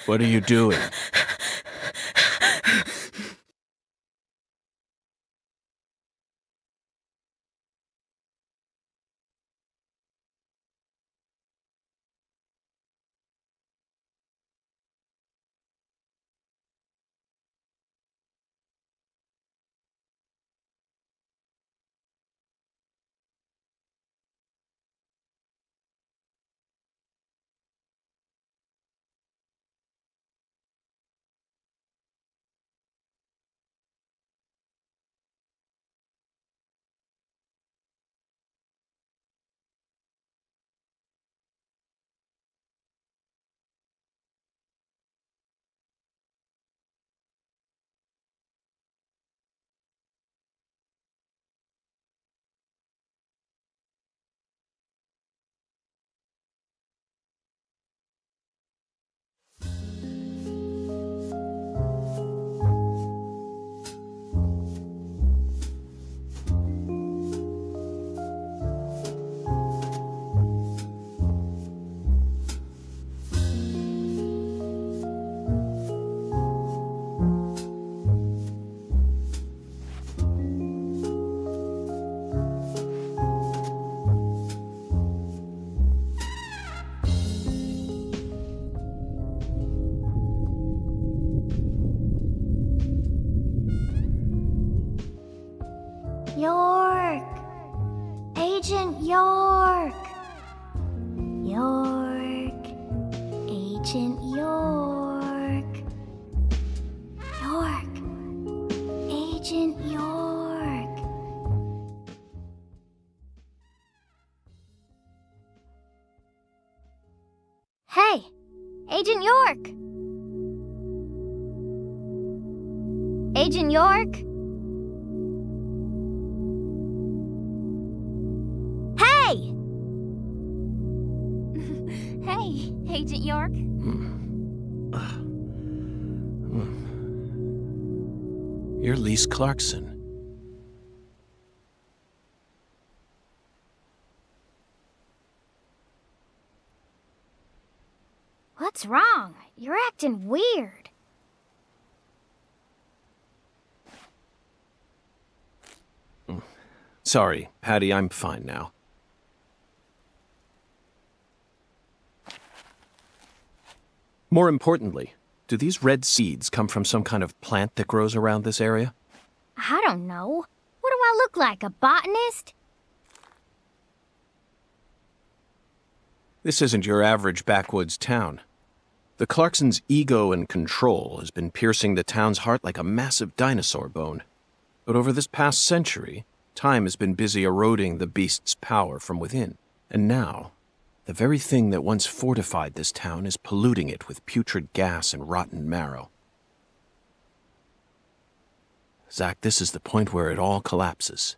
[SPEAKER 3] What are you doing?
[SPEAKER 4] York! Agent York! York! Agent York! York! Agent York! Hey! Agent York! Agent York? Hey! Hey, Agent York.
[SPEAKER 3] You're Lise Clarkson.
[SPEAKER 4] What's wrong? You're acting weird.
[SPEAKER 3] Sorry, Patty, I'm fine now. More importantly, do these red seeds come from some kind of plant that grows around this area?
[SPEAKER 4] I don't know. What do I look like, a botanist?
[SPEAKER 3] This isn't your average backwoods town. The Clarksons' ego and control has been piercing the town's heart like a massive dinosaur bone. But over this past century, time has been busy eroding the beast's power from within. And now, the very thing that once fortified this town is polluting it with putrid gas and rotten marrow. Zach, this is the point where it all collapses.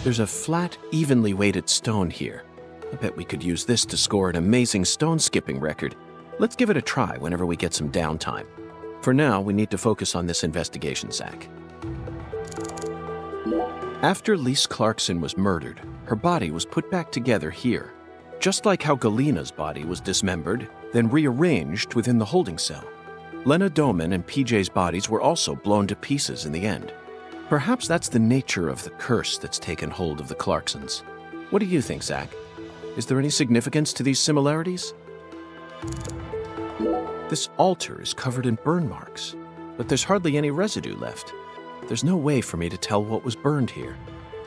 [SPEAKER 3] There's a flat, evenly weighted stone here. I bet we could use this to score an amazing stone skipping record. Let's give it a try whenever we get some downtime. For now, we need to focus on this investigation, Zach. After Lise Clarkson was murdered, her body was put back together here, just like how Galena's body was dismembered, then rearranged within the holding cell. Lena Doman and PJ's bodies were also blown to pieces in the end. Perhaps that's the nature of the curse that's taken hold of the Clarksons. What do you think, Zach? Is there any significance to these similarities? This altar is covered in burn marks, but there's hardly any residue left. There's no way for me to tell what was burned here.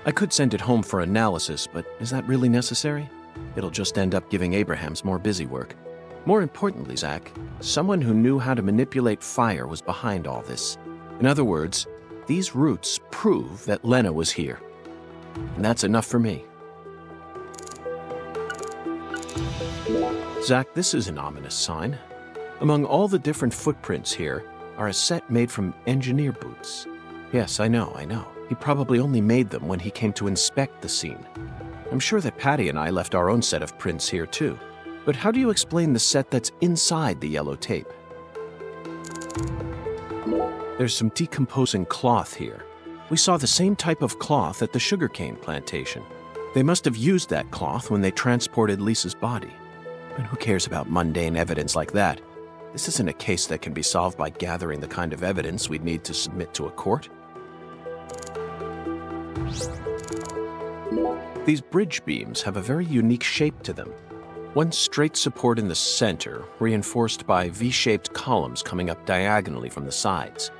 [SPEAKER 3] I could send it home for analysis, but is that really necessary? It'll just end up giving Abrahams more busy work. More importantly, Zach, someone who knew how to manipulate fire was behind all this. In other words, these roots prove that Lena was here. And that's enough for me. Zach, this is an ominous sign. Among all the different footprints here are a set made from engineer boots. Yes, I know. He probably only made them when he came to inspect the scene. I'm sure that Patty and I left our own set of prints here too. But how do you explain the set that's inside the yellow tape? There's some decomposing cloth here. We saw the same type of cloth at the sugarcane plantation. They must have used that cloth when they transported Lisa's body. But who cares about mundane evidence like that? This isn't a case that can be solved by gathering the kind of evidence we'd need to submit to a court. These bridge beams have a very unique shape to them. One straight support in the center, reinforced by V-shaped columns coming up diagonally from the sides.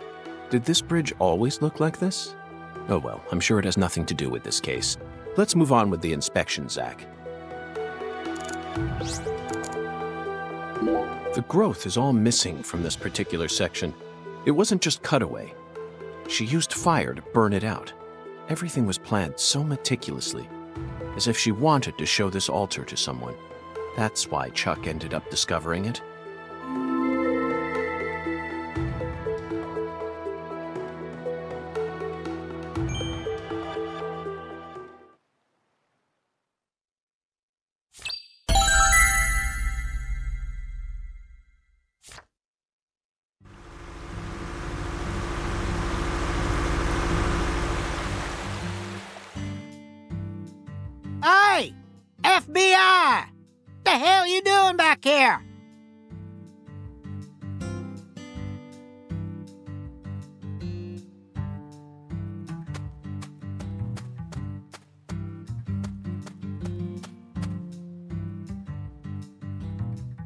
[SPEAKER 3] Did this bridge always look like this? Oh well, I'm sure it has nothing to do with this case. Let's move on with the inspection, Zach. The growth is all missing from this particular section. It wasn't just cutaway. She used fire to burn it out. Everything was planned so meticulously, as if she wanted to show this altar to someone. That's why Chuck ended up discovering it.
[SPEAKER 5] FBI! The hell you doing back here?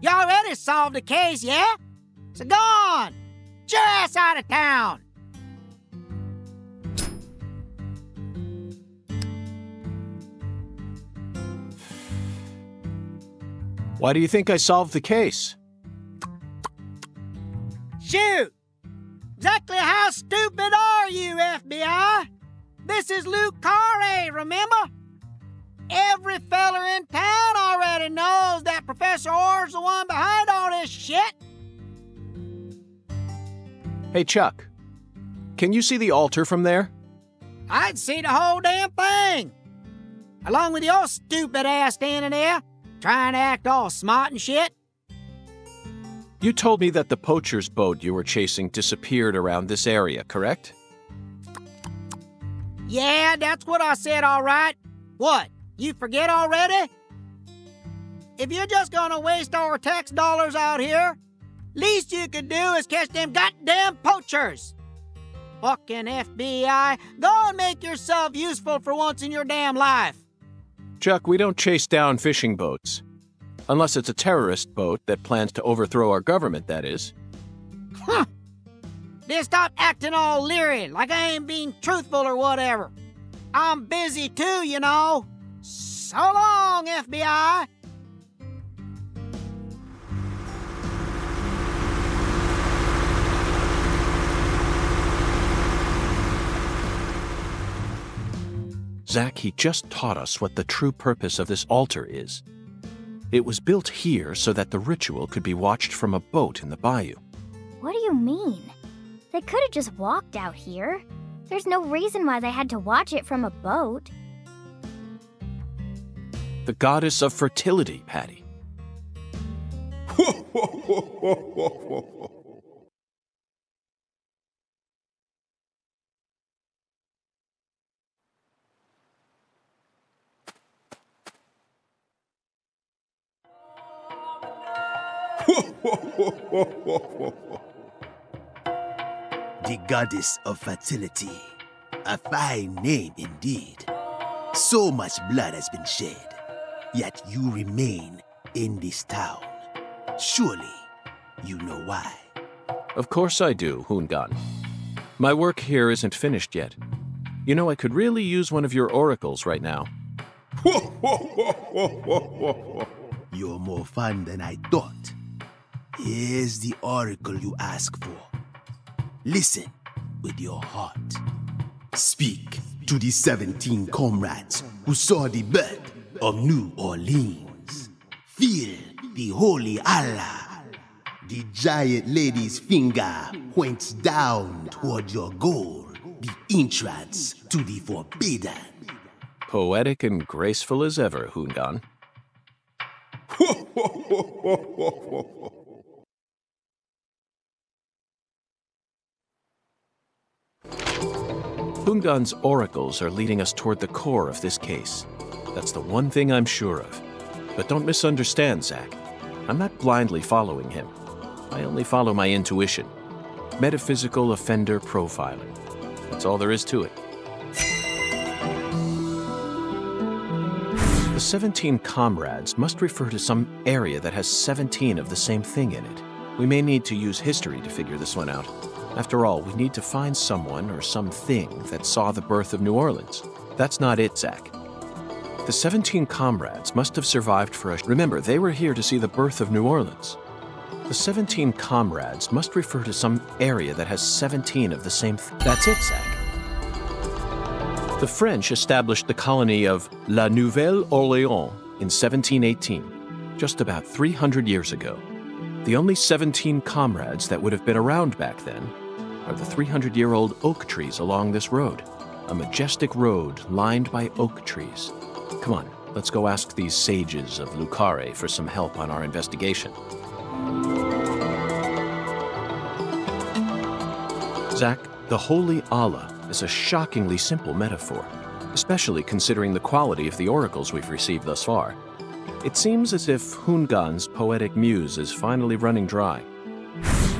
[SPEAKER 5] You already solved the case, yeah? So go on! Get your ass out of town!
[SPEAKER 3] Why do you think I solved the case?
[SPEAKER 5] Shoot! Exactly how stupid are you, FBI? This is Luke Carre, remember? Every feller in town already knows that Professor Orr's the one behind all this shit.
[SPEAKER 3] Hey, Chuck. Can you see the altar from there?
[SPEAKER 5] I'd see the whole damn thing. Along with your stupid ass standing there, trying to act all smart and shit.
[SPEAKER 3] You told me that the poacher's boat you were chasing disappeared around this area, correct?
[SPEAKER 5] Yeah, that's what I said, all right. What, you forget already? If you're just gonna waste our tax dollars out here, least you could do is catch them goddamn poachers. Fucking FBI, go and make yourself useful for once in your damn life.
[SPEAKER 3] Chuck, we don't chase down fishing boats. Unless it's a terrorist boat that plans to overthrow our government, that is.
[SPEAKER 5] Huh. Then stop acting all leery, like I ain't being truthful or whatever. I'm busy too, you know. So long, FBI.
[SPEAKER 3] Zach, he just taught us what the true purpose of this altar is. It was built here so that the ritual could be watched from a boat in the bayou.
[SPEAKER 4] What do you mean? They could have just walked out here. There's no reason why they had to watch it from a boat.
[SPEAKER 3] The goddess of fertility, Patty.
[SPEAKER 11] The goddess of fertility. A fine name indeed. So much blood has been shed, yet you remain in this town. Surely you know why.
[SPEAKER 3] Of course I do, Hoongan. My work here isn't finished yet. You know, I could really use one of your oracles right now.
[SPEAKER 11] You're more fun than I thought. Here's the oracle you ask for. Listen with your heart. Speak to the 17 comrades who saw the birth of New Orleans. Feel the holy Allah. The giant lady's finger points down toward your goal, the entrance to the forbidden.
[SPEAKER 3] Poetic and graceful as ever, Hoongan. Hoongan's oracles are leading us toward the core of this case. That's the one thing I'm sure of. But don't misunderstand, Zach. I'm not blindly following him. I only follow my intuition. Metaphysical offender profiling. That's all there is to it. The 17 comrades must refer to some area that has 17 of the same thing in it. We may need to use history to figure this one out. After all, we need to find someone or something that saw the birth of New Orleans. That's not it, Zach. The 17 comrades must have survived for us. Remember, they were here to see the birth of New Orleans. The 17 comrades must refer to some area that has 17 of the same That's it, Zach. The French established the colony of La Nouvelle-Orléans in 1718, just about 300 years ago. The only 17 comrades that would have been around back then are the 300-year-old oak trees along this road. A majestic road lined by oak trees. Come on, let's go ask these sages of Lucare for some help on our investigation. Zach, the Holy Allah is a shockingly simple metaphor, especially considering the quality of the oracles we've received thus far. It seems as if Hungan's poetic muse is finally running dry.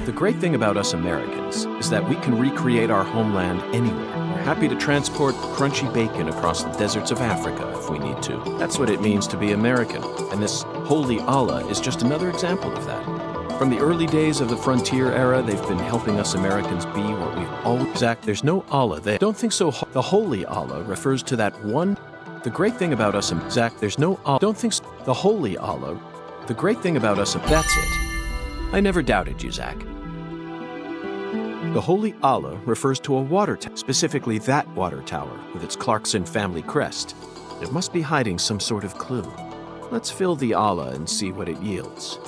[SPEAKER 3] The great thing about us Americans is that we can recreate our homeland anywhere. We're happy to transport crunchy bacon across the deserts of Africa if we need to. That's what it means to be American, and this holy Allah is just another example of that. From the early days of the frontier era, they've been helping us Americans be what we've always... Zach, there's no Allah there. Don't think so. The holy Allah refers to that one... The great thing about us... Zach, there's no Allah. Don't think so. The holy Allah... The great thing about us... That's it. I never doubted you, Zach. The holy Allah refers to a water tower, specifically that water tower with its Clarkson family crest. It must be hiding some sort of clue. Let's fill the Allah and see what it yields.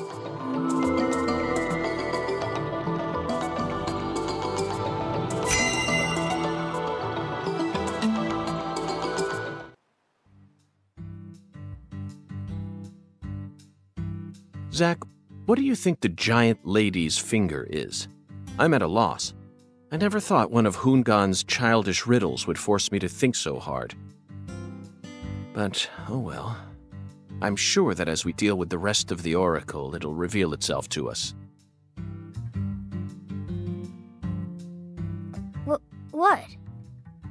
[SPEAKER 3] Zach, what do you think the giant lady's finger is? I'm at a loss. I never thought one of Hungan's childish riddles would force me to think so hard. But, oh well. I'm sure that as we deal with the rest of the oracle, it'll reveal itself to us.
[SPEAKER 4] What?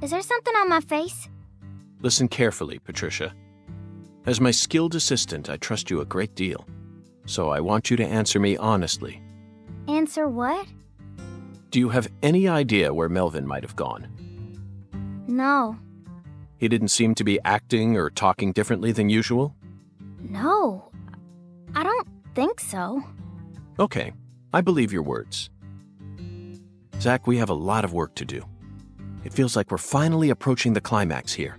[SPEAKER 4] Is there something on my face?
[SPEAKER 3] Listen carefully, Patricia. As my skilled assistant, I trust you a great deal. So I want you to answer me honestly.
[SPEAKER 4] Answer what?
[SPEAKER 3] Do you have any idea where Melvin might have gone?
[SPEAKER 4] No.
[SPEAKER 3] He didn't seem to be acting or talking differently than usual?
[SPEAKER 4] No. I don't think so.
[SPEAKER 3] Okay, I believe your words. Zach, we have a lot of work to do. It feels like we're finally approaching the climax here.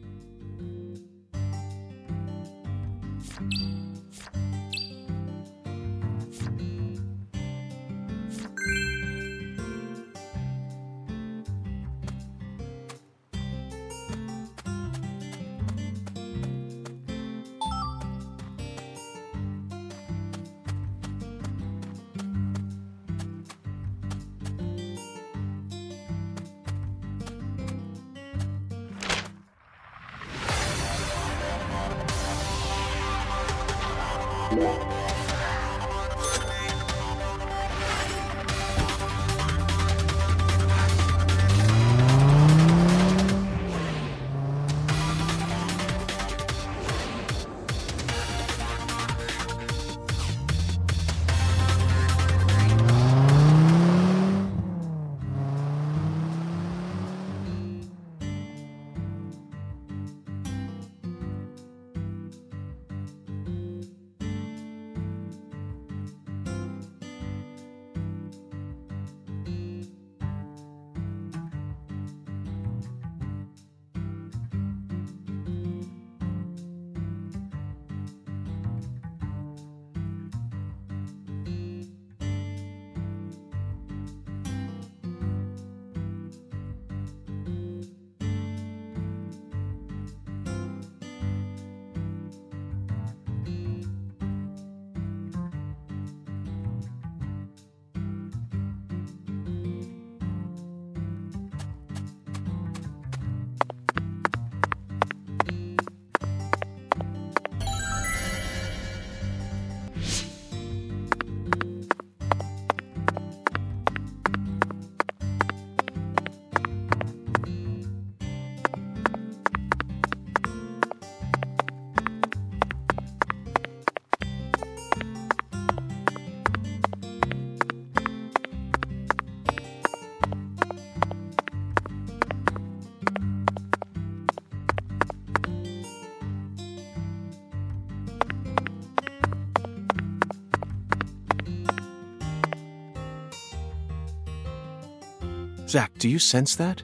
[SPEAKER 3] Zach, do you sense that?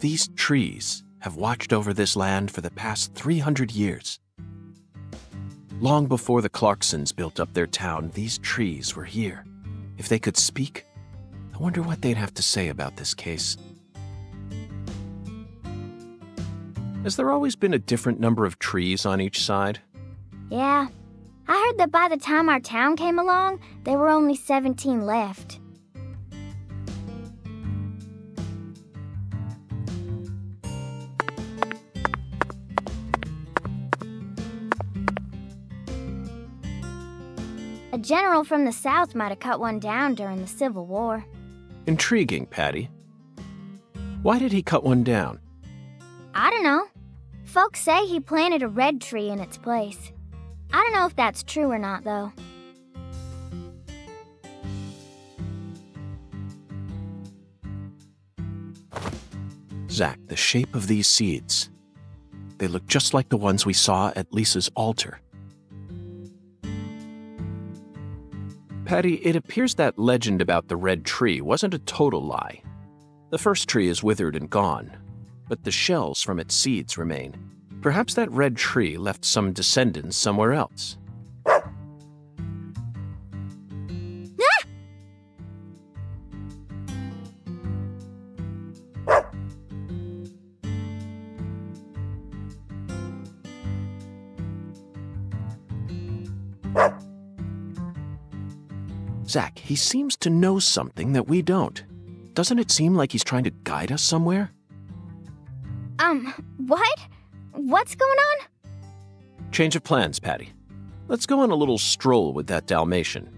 [SPEAKER 3] These trees have watched over this land for the past 300 years. Long before the Clarksons built up their town, these trees were here. If they could speak, I wonder what they'd have to say about this case. Has there always been a different number of trees on each side?
[SPEAKER 4] Yeah. I heard that by the time our town came along, there were only 17 left. general from the South might have cut one down during the Civil War.
[SPEAKER 3] Intriguing, Patty. Why did he cut one down?
[SPEAKER 4] I don't know. Folks say he planted a red tree in its place. I don't know if that's true or not, though.
[SPEAKER 3] Zach, the shape of these seeds. They look just like the ones we saw at Lisa's altar. Patty, it appears that legend about the red tree wasn't a total lie. The first tree is withered and gone, but the shells from its seeds remain. Perhaps that red tree left some descendants somewhere else. Zach, he seems to know something that we don't. Doesn't it seem like he's trying to guide us somewhere?
[SPEAKER 4] What? What's going on?
[SPEAKER 3] Change of plans, Patty. Let's go on a little stroll with that Dalmatian.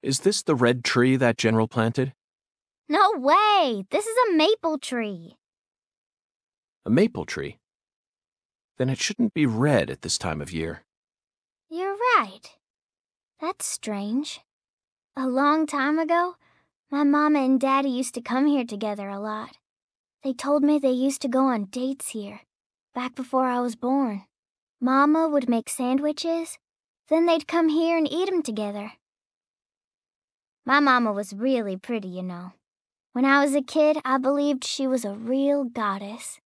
[SPEAKER 3] Is this the red tree that General planted?
[SPEAKER 4] No way! This is a maple tree.
[SPEAKER 3] A maple tree? Then it shouldn't be red at this time of year.
[SPEAKER 4] You're right. That's strange. A long time ago, my mama and daddy used to come here together a lot. They told me they used to go on dates here, back before I was born. Mama would make sandwiches, then they'd come here and eat 'em together. My mama was really pretty, you know. When I was a kid, I believed she was a real goddess.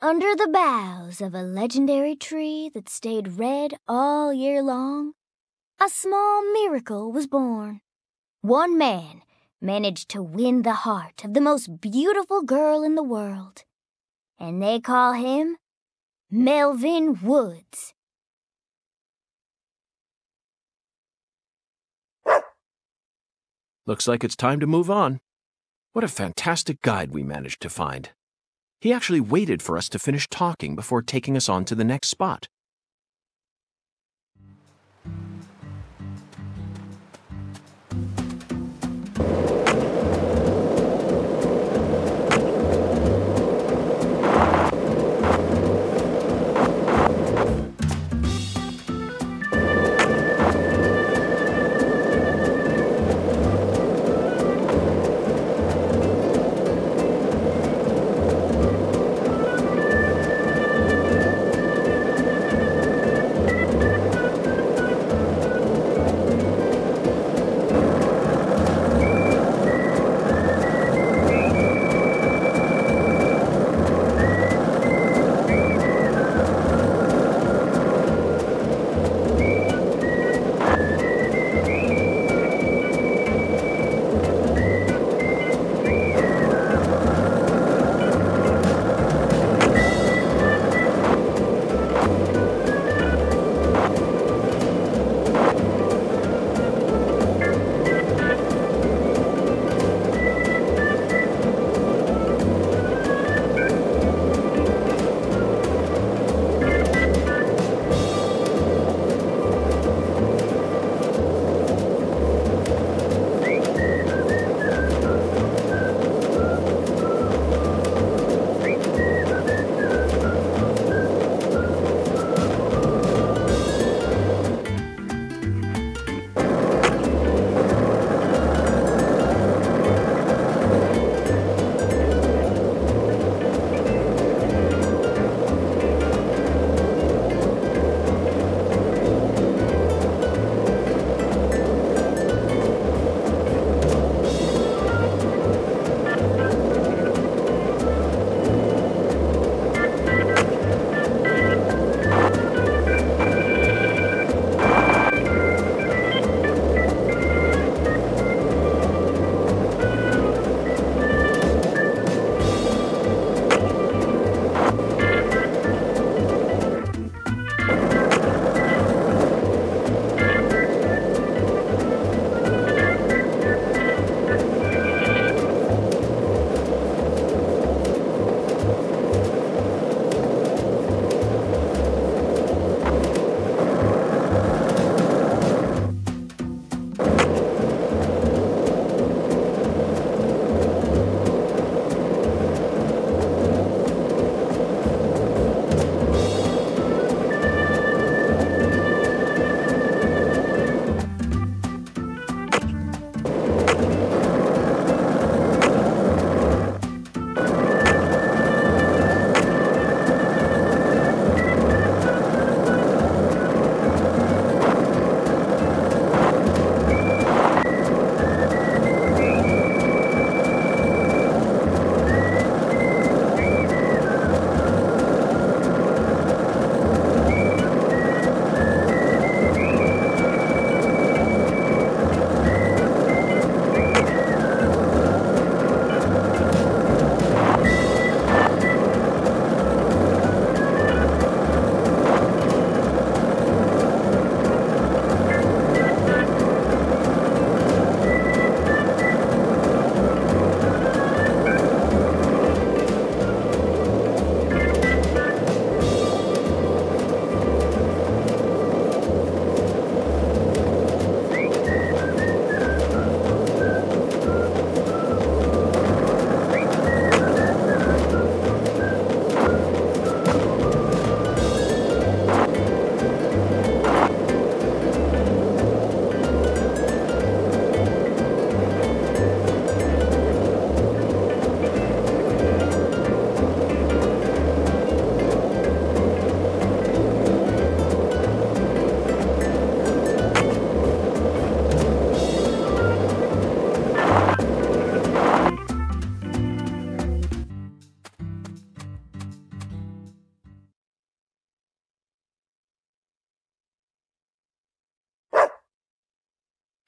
[SPEAKER 4] Under the boughs of a legendary tree that stayed red all year long, a small miracle was born. One man managed to win the heart of the most beautiful girl in the world, and they call him Melvin Woods.
[SPEAKER 3] Looks like it's time to move on. What a fantastic guide we managed to find. He actually waited for us to finish talking before taking us on to the next spot.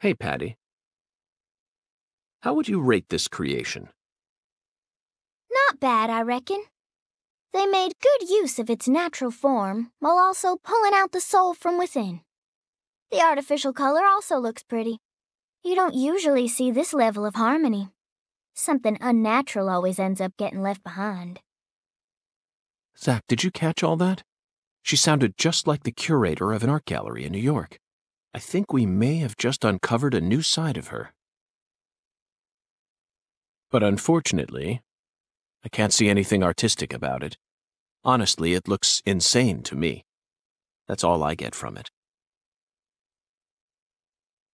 [SPEAKER 3] Hey, Patty. How would you rate this creation?
[SPEAKER 4] Not bad, I reckon. They made good use of its natural form, while also pulling out the soul from within. The artificial color also looks pretty. You don't usually see this level of harmony. Something unnatural always ends up getting left behind.
[SPEAKER 3] Zach, did you catch all that? She sounded just like the curator of an art gallery in New York. I think we may have just uncovered a new side of her. But unfortunately, I can't see anything artistic about it. Honestly, it looks insane to me. That's all I get from it.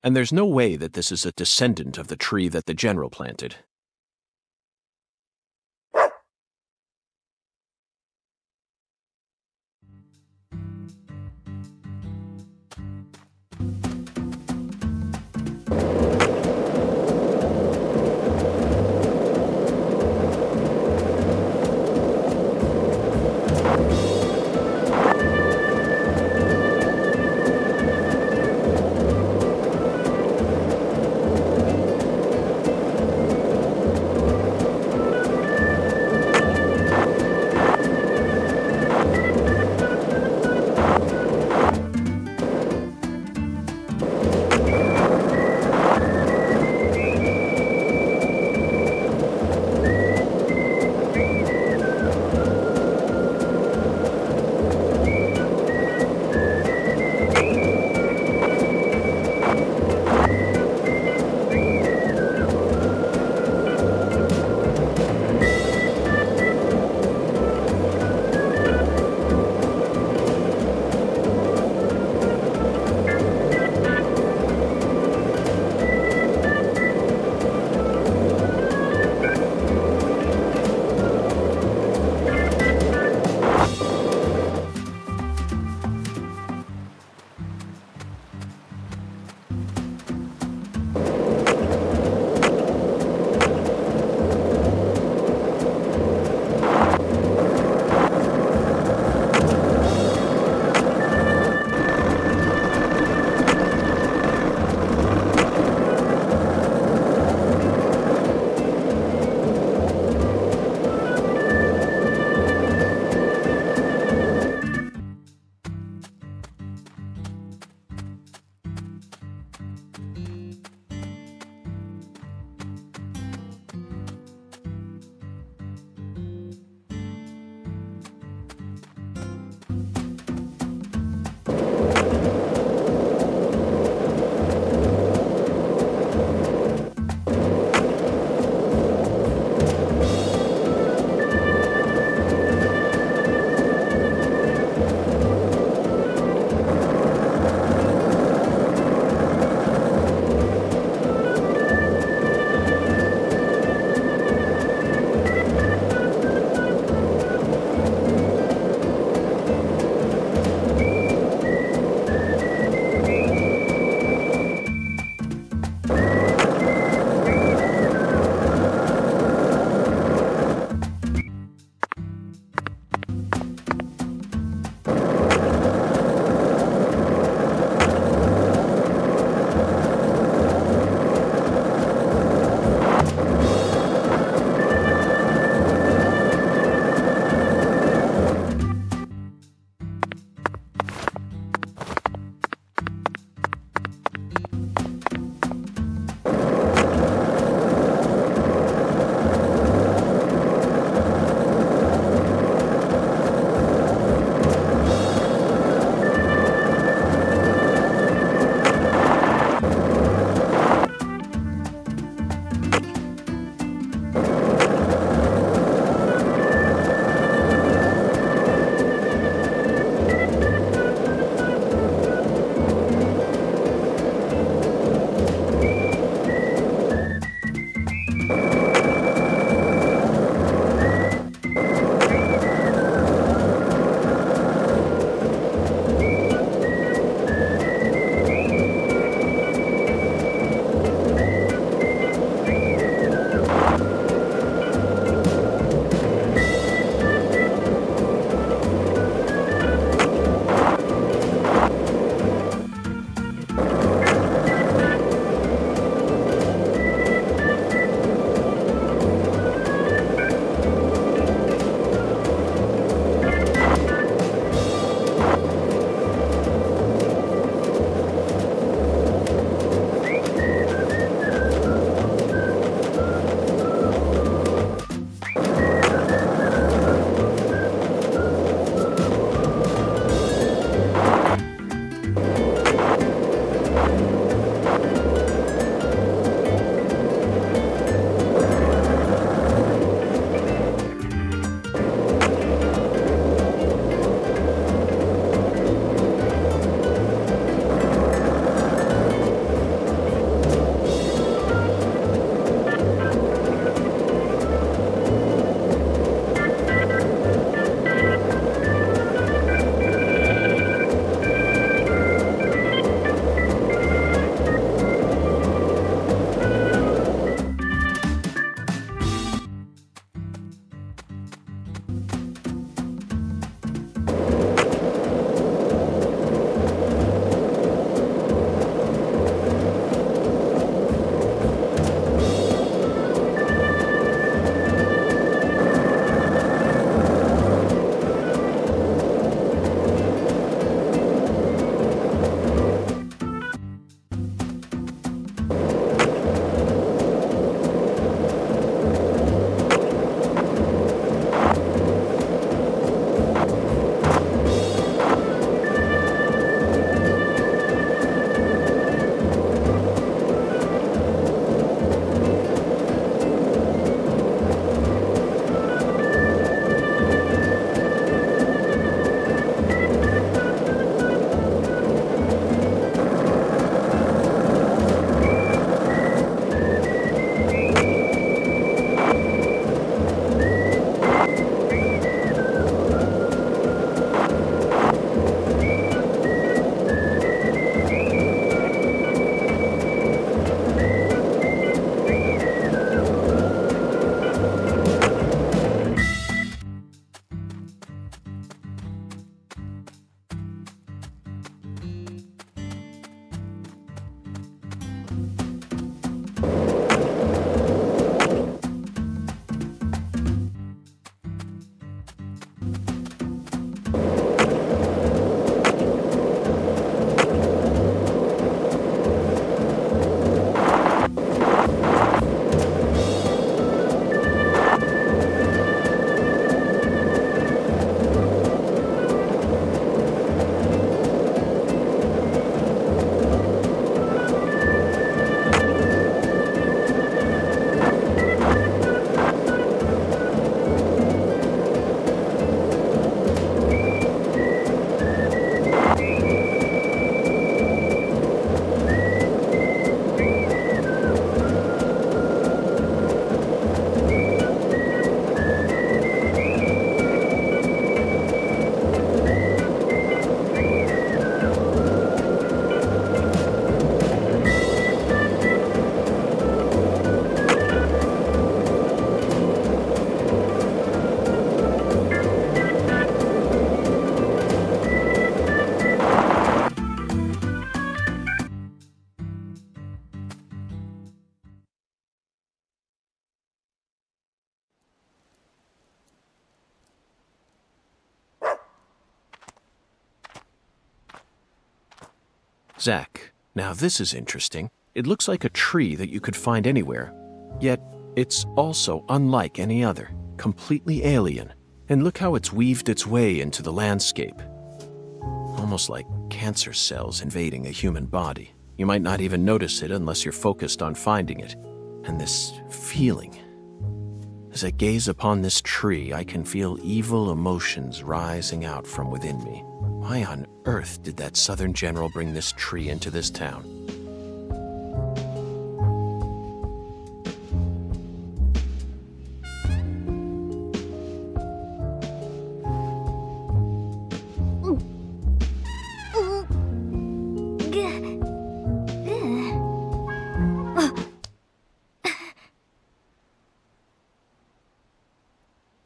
[SPEAKER 3] And there's no way that this is a descendant of the tree that the general planted. Zach, now this is interesting. It looks like a tree that you could find anywhere, yet it's also unlike any other, completely alien. And look how it's weaved its way into the landscape. Almost like cancer cells invading a human body. You might not even notice it unless you're focused on finding it. And this feeling. As I gaze upon this tree, I can feel evil emotions rising out from within me. Why on earth did that Southern general bring this tree into this town?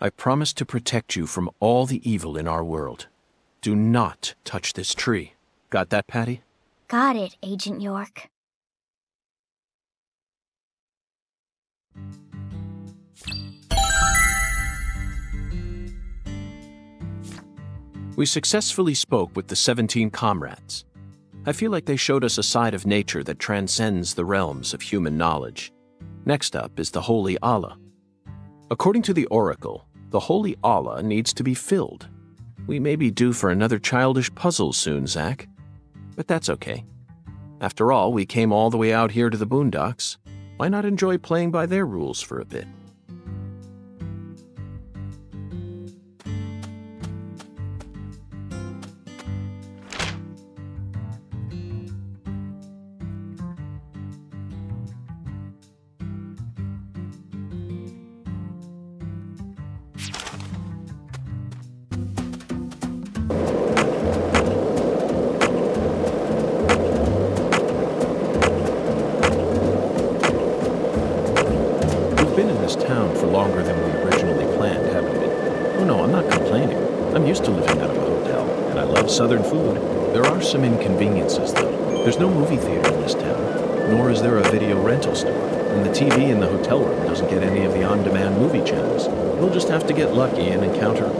[SPEAKER 3] I promise to protect you from all the evil in our world. Do not touch this tree. Got that, Patty?
[SPEAKER 4] Got it, Agent York.
[SPEAKER 3] We successfully spoke with the 17 comrades. I feel like they showed us a side of nature that transcends the realms of human knowledge. Next up is the Holy Allah. According to the Oracle, the Holy Allah needs to be filled. We may be due for another childish puzzle soon, Zach. But that's okay. After all, we came all the way out here to the boondocks. Why not enjoy playing by their rules for a bit? Longer than we originally planned, haven't we? Oh no, I'm not complaining. I'm used to living out of a hotel, and I love Southern food. There are some inconveniences, though. There's no movie theater in this town, nor is there a video rental store, and the TV in the hotel room doesn't get any of the on-demand movie channels. We'll just have to get lucky and encounter...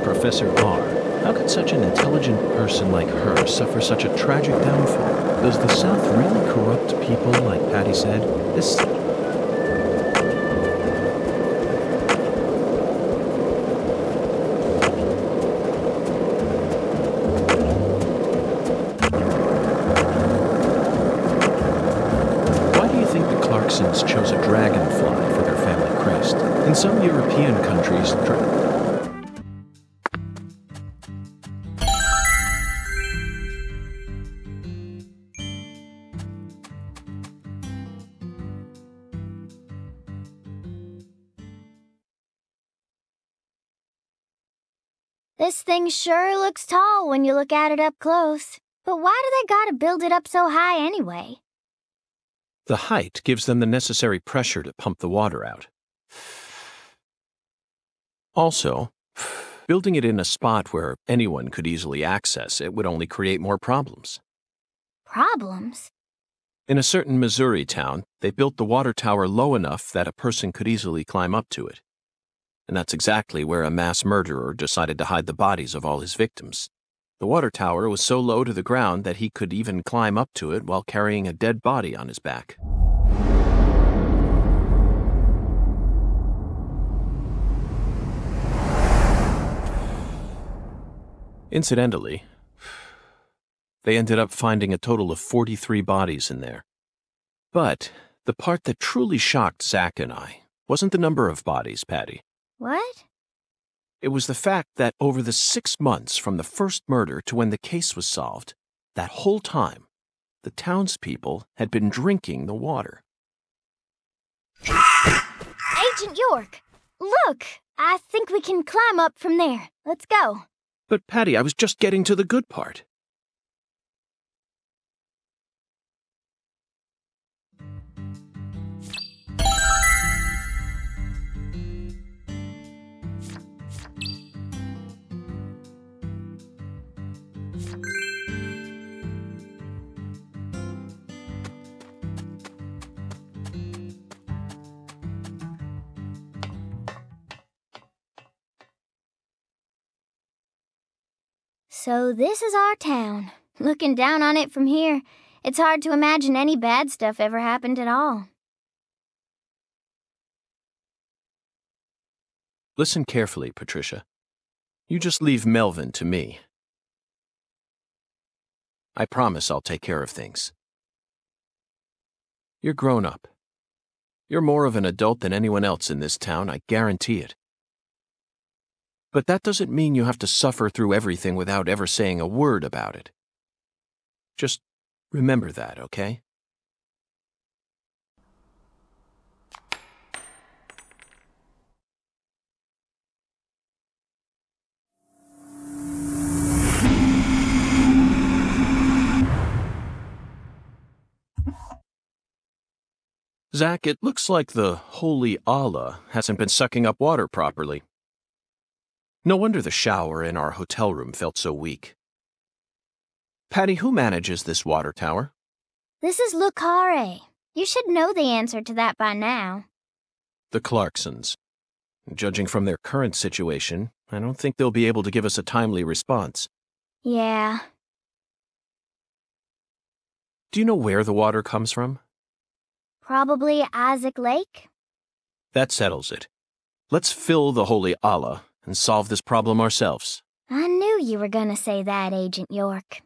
[SPEAKER 3] Professor R. How could such an intelligent person like her suffer such a tragic downfall? Does the South really corrupt people, like Patty said? This... Why do you think the Clarksons chose a dragonfly for their family crest? In some European countries...
[SPEAKER 4] This thing sure looks tall when you look at it up close. But why do they gotta build it up so high anyway?
[SPEAKER 3] The height gives them the necessary pressure to pump the water out. Also, building it in a spot where anyone could easily access it would only create more problems.
[SPEAKER 4] Problems?
[SPEAKER 3] In a certain Missouri town, they built the water tower low enough that a person could easily climb up to it. And that's exactly where a mass murderer decided to hide the bodies of all his victims. The water tower was so low to the ground that he could even climb up to it while carrying a dead body on his back. Incidentally, they ended up finding a total of 43 bodies in there. But the part that truly shocked Zach and I wasn't the number of bodies, Patty.
[SPEAKER 4] What?
[SPEAKER 3] It was the fact that over the 6 months from the first murder to when the case was solved, that whole time, the townspeople had been drinking the water.
[SPEAKER 4] Agent York! Look! I think we can climb up from there. Let's go.
[SPEAKER 3] But Patty, I was just getting to the good part.
[SPEAKER 4] So this is our town. Looking down on it from here, it's hard to imagine any bad stuff ever happened at all.
[SPEAKER 3] Listen carefully, Patricia. You just leave Melvin to me. I promise I'll take care of things. You're grown up. You're more of an adult than anyone else in this town, I guarantee it. But that doesn't mean you have to suffer through everything without ever saying a word about it. Just remember that, okay? Zach, it looks like the holy Allah hasn't been sucking up water properly. No wonder the shower in our hotel room felt so weak. Patty, who manages this water tower?
[SPEAKER 4] This is Lucare. You should know the answer to that by now.
[SPEAKER 3] The Clarksons. Judging from their current situation, I don't think they'll be able to give us a timely response.
[SPEAKER 4] Yeah.
[SPEAKER 3] Do you know where the water comes from?
[SPEAKER 4] Probably Isaac Lake?
[SPEAKER 3] That settles it. Let's fill the holy Allah and solve this problem ourselves.
[SPEAKER 4] I knew you were gonna say that, Agent York.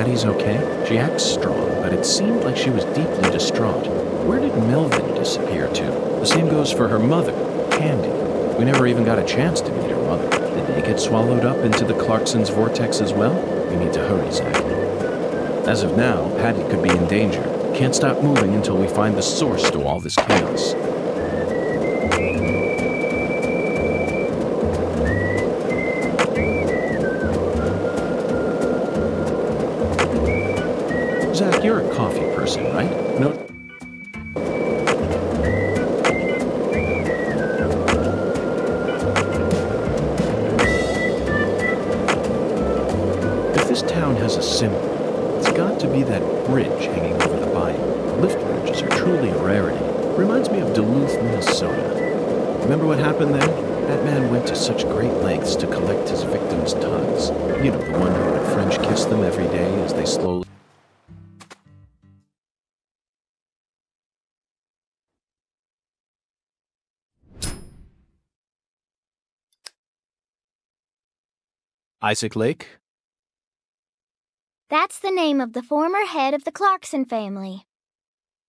[SPEAKER 3] Patty's okay? She acts strong, but it seemed like she was deeply distraught. Where did Melvin disappear to? The same goes for her mother, Candy. We never even got a chance to meet her mother. Did they get swallowed up into the Clarksons' vortex as well? We need to hurry, Zach. As of now, Patty could be in danger. Can't stop moving until we find the source to all this chaos. Zach, you're a coffee person, right? No. If this town has a symbol, it's got to be that bridge hanging over the bayou. Lift bridges are truly a rarity. Reminds me of Duluth, Minnesota. Remember what happened there? That man went to such great lengths to collect his victims' tongues. You know, the one who would French kiss them every day as they slowly... Isaac Lake?
[SPEAKER 4] That's the name of the former head of the Clarkson family.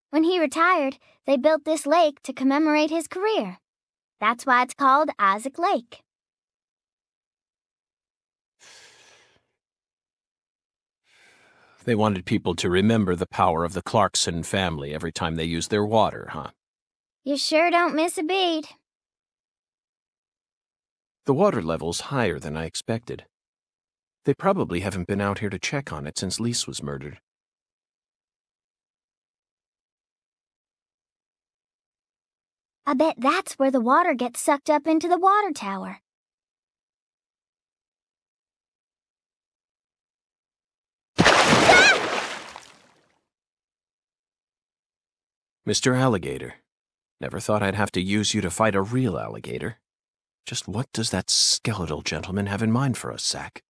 [SPEAKER 4] When he retired, they built this lake to commemorate his career. That's why it's called Isaac Lake.
[SPEAKER 3] They wanted people to remember the power of the Clarkson family every time they used their water, huh?
[SPEAKER 4] You sure don't miss a beat.
[SPEAKER 3] The water level's higher than I expected. They probably haven't been out here to check on it since Lise was murdered.
[SPEAKER 4] I bet that's where the water gets sucked up into the water tower.
[SPEAKER 3] Mr. Alligator, never thought I'd have to use you to fight a real alligator. Just what does that skeletal gentleman have in mind for us, Zack?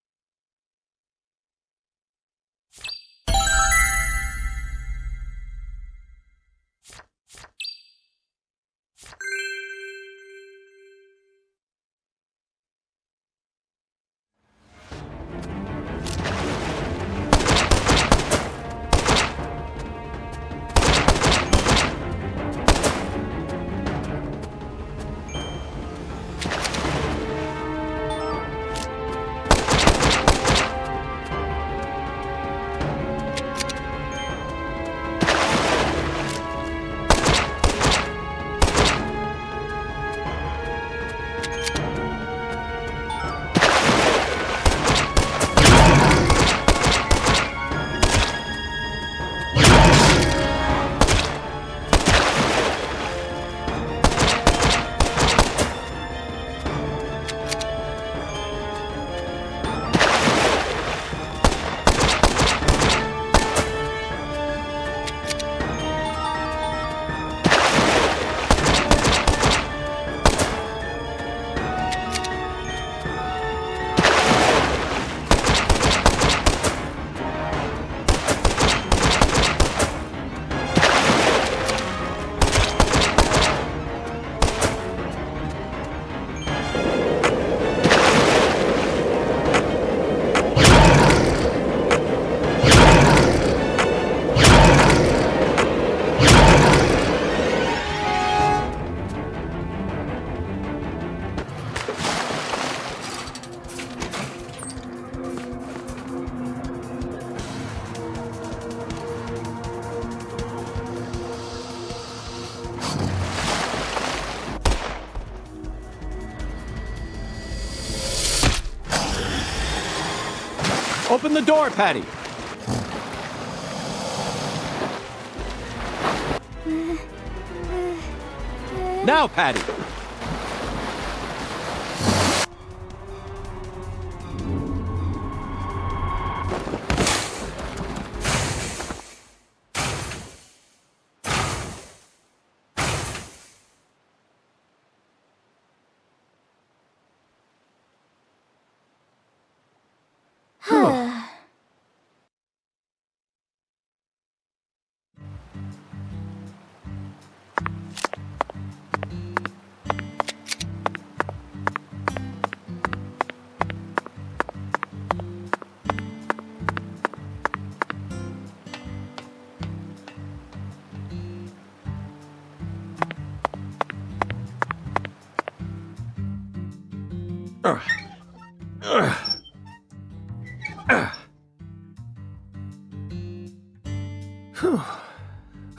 [SPEAKER 3] Open the door, Patty! Now, Patty!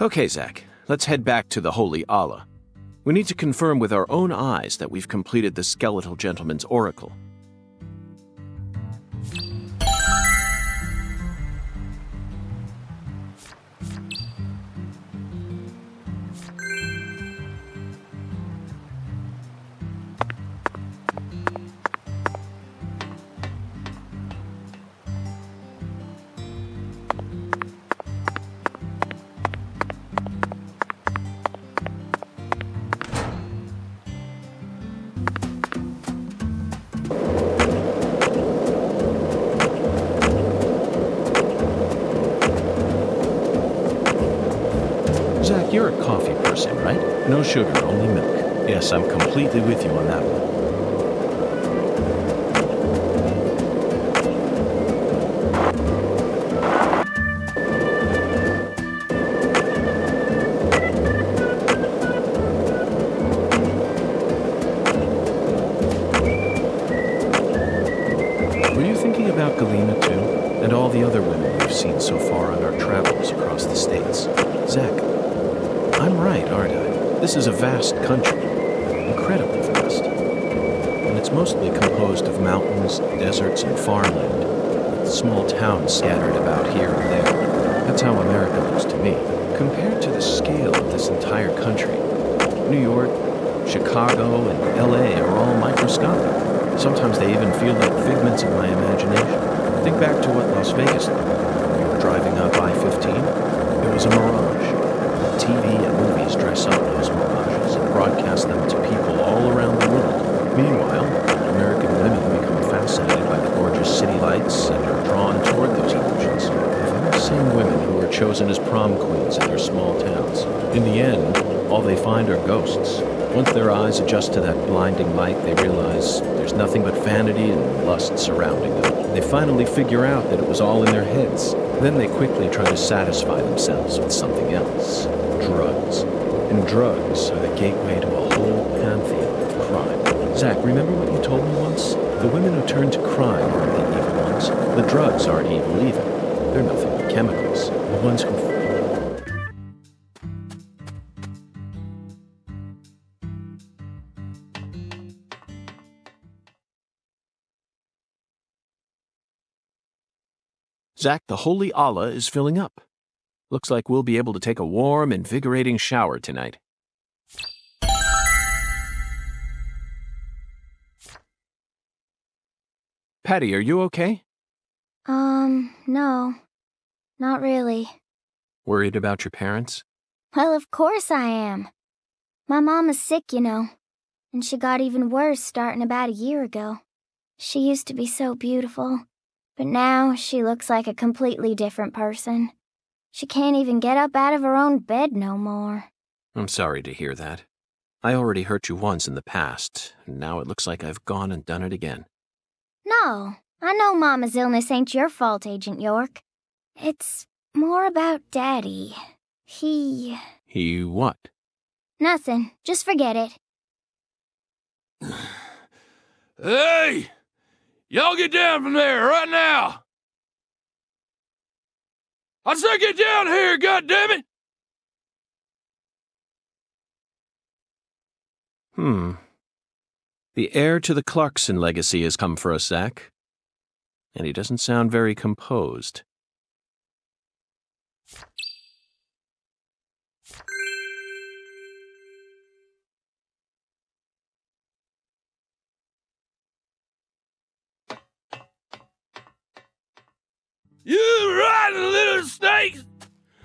[SPEAKER 3] Okay, Zack, let's head back to the Holy Allah. We need to confirm with our own eyes that we've completed the skeletal gentleman's oracle. Zack, you're a coffee person, right? No sugar, only milk. Yes, I'm completely with you on that one. Were you thinking about Galena, too? And all the other women we've seen so far on our travels across the states? Zack, I'm right, aren't I? This is a vast country. Incredibly vast. And it's mostly composed of mountains, deserts, and farmland, with small towns scattered about here and there. That's how America looks to me. Compared to the scale of this entire country, New York, Chicago and LA are all microscopic. Sometimes they even feel like figments of my imagination. Think back to what Las Vegas looked like when we were driving up I-15. It was a mirage. TV and movies dress up those mirages and broadcast them to people all around the world. Meanwhile, American women become fascinated by the gorgeous city lights and are drawn toward those illusions. I've always seen women who are chosen as prom queens in their small towns. In the end, all they find are ghosts. Once their eyes adjust to that blinding light, they realize there's nothing but vanity and lust surrounding them. They finally figure out that it was all in their heads. Then they quickly try to satisfy themselves with something else. Drugs. And drugs are the gateway to a whole pantheon of crime. Zach, remember what you told me once? The women who turn to crime aren't the evil ones. The drugs aren't evil either. They're nothing but chemicals. The ones who... Zach, the holy Allah is filling up. Looks like we'll be able to take a warm, invigorating shower tonight. Patty, are you okay?
[SPEAKER 4] No. Not really.
[SPEAKER 3] Worried about your parents?
[SPEAKER 4] Well, of course I am. My mom is sick, you know. And she got even worse starting about a year ago. She used to be so beautiful. But now she looks like a completely different person. She can't even get up out of her own bed no more.
[SPEAKER 3] I'm sorry to hear that. I already hurt you once in the past, and now it looks like I've gone and done it again.
[SPEAKER 4] No, I know Mama's illness ain't your fault, Agent York. It's more about Daddy. He
[SPEAKER 3] what?
[SPEAKER 4] Nothing. Just forget it.
[SPEAKER 1] Hey! Y'all get down from there right now! I said get down here, goddammit!
[SPEAKER 3] The heir to the Clarkson legacy has come for us, Zach. And he doesn't sound very composed.
[SPEAKER 1] You rotten little snakes!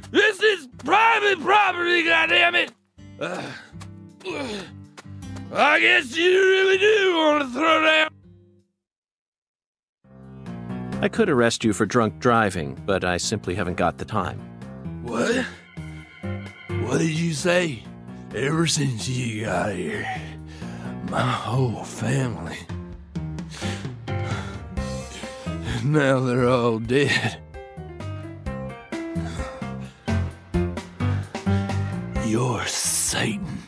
[SPEAKER 1] This is private property, goddammit! I guess you really do want to throw down.
[SPEAKER 3] I could arrest you for drunk driving, but I simply haven't got the time.
[SPEAKER 1] What? What did you say? Ever since you got here, my whole family. Now they're all dead. You're Satan.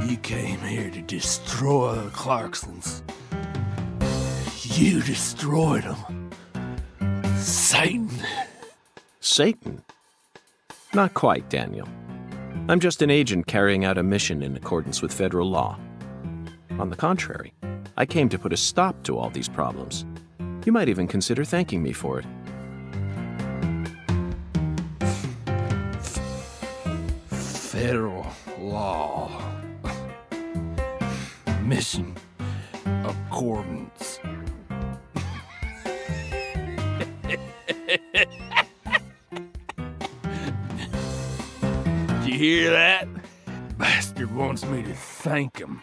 [SPEAKER 1] You came here to destroy the Clarksons. You destroyed them. Satan.
[SPEAKER 3] Satan? Not quite, Daniel. I'm just an agent carrying out a mission in accordance with federal law. On the contrary, I came to put a stop to all these problems. You might even consider thanking me for it.
[SPEAKER 1] Federal law. Mission accordance. Did you hear that? Bastard wants me to thank him.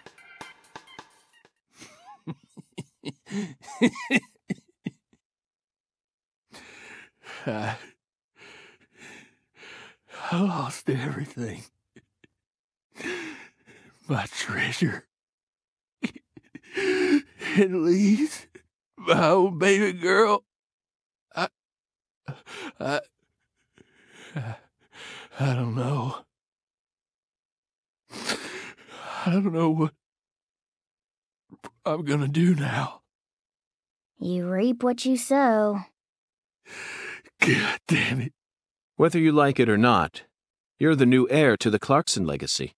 [SPEAKER 1] I lost everything. My treasure. At least my old baby girl. I don't know. I don't know what I'm gonna do now.
[SPEAKER 4] You reap what you sow.
[SPEAKER 1] God damn it.
[SPEAKER 3] Whether you like it or not, you're the new heir to the Clarkson legacy.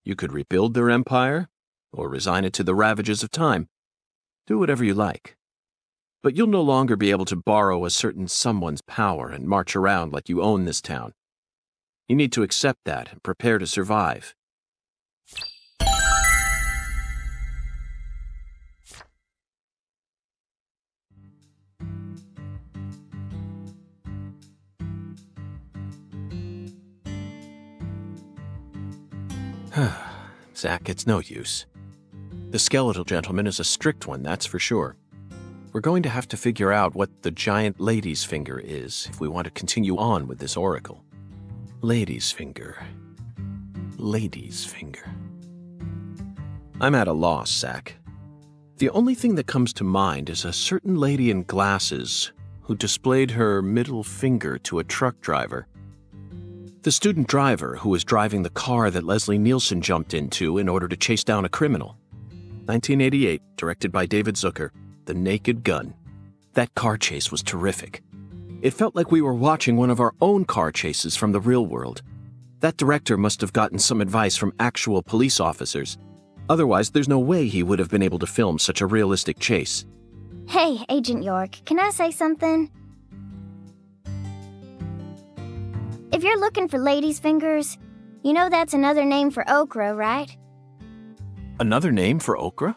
[SPEAKER 3] You could rebuild their empire, or resign it to the ravages of time. Do whatever you like. But you'll no longer be able to borrow a certain someone's power and march around like you own this town. You need to accept that and prepare to survive. Zack, it's no use. The skeletal gentleman is a strict one, that's for sure. We're going to have to figure out what the giant lady's finger is if we want to continue on with this oracle. Lady's finger. Lady's finger. I'm at a loss, Zack. The only thing that comes to mind is a certain lady in glasses who displayed her middle finger to a truck driver. The student driver who was driving the car that Leslie Nielsen jumped into in order to chase down a criminal. 1988, directed by David Zucker, The Naked Gun. That car chase was terrific. It felt like we were watching one of our own car chases from the real world. That director must have gotten some advice from actual police officers. Otherwise, there's no way he would have been able to film such a realistic chase.
[SPEAKER 4] Hey, Agent York, can I say something? If you're looking for ladies' fingers, you know that's another name for okra, right?
[SPEAKER 3] Another name for okra?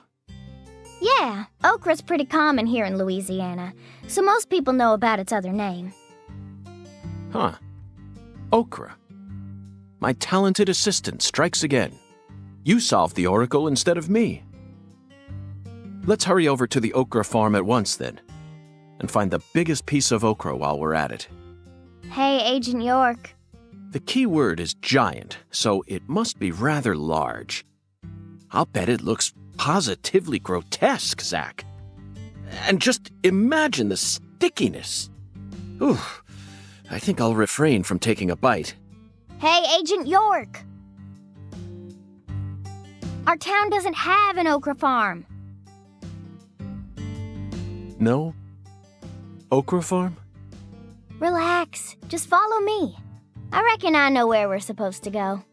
[SPEAKER 4] Yeah, okra's pretty common here in Louisiana, so most people know about its other name.
[SPEAKER 3] Huh. Okra. My talented assistant strikes again. You solved the oracle instead of me. Let's hurry over to the okra farm at once, then, and find the biggest piece of okra while we're at it.
[SPEAKER 4] Hey, Agent York.
[SPEAKER 3] The key word is giant, so it must be rather large. I'll bet it looks positively grotesque, Zack. And just imagine the stickiness. Ooh, I think I'll refrain from taking a bite.
[SPEAKER 4] Hey, Agent York! Our town doesn't have an okra farm.
[SPEAKER 3] No? Okra farm?
[SPEAKER 4] Relax. Just follow me. I reckon I know where we're supposed to go.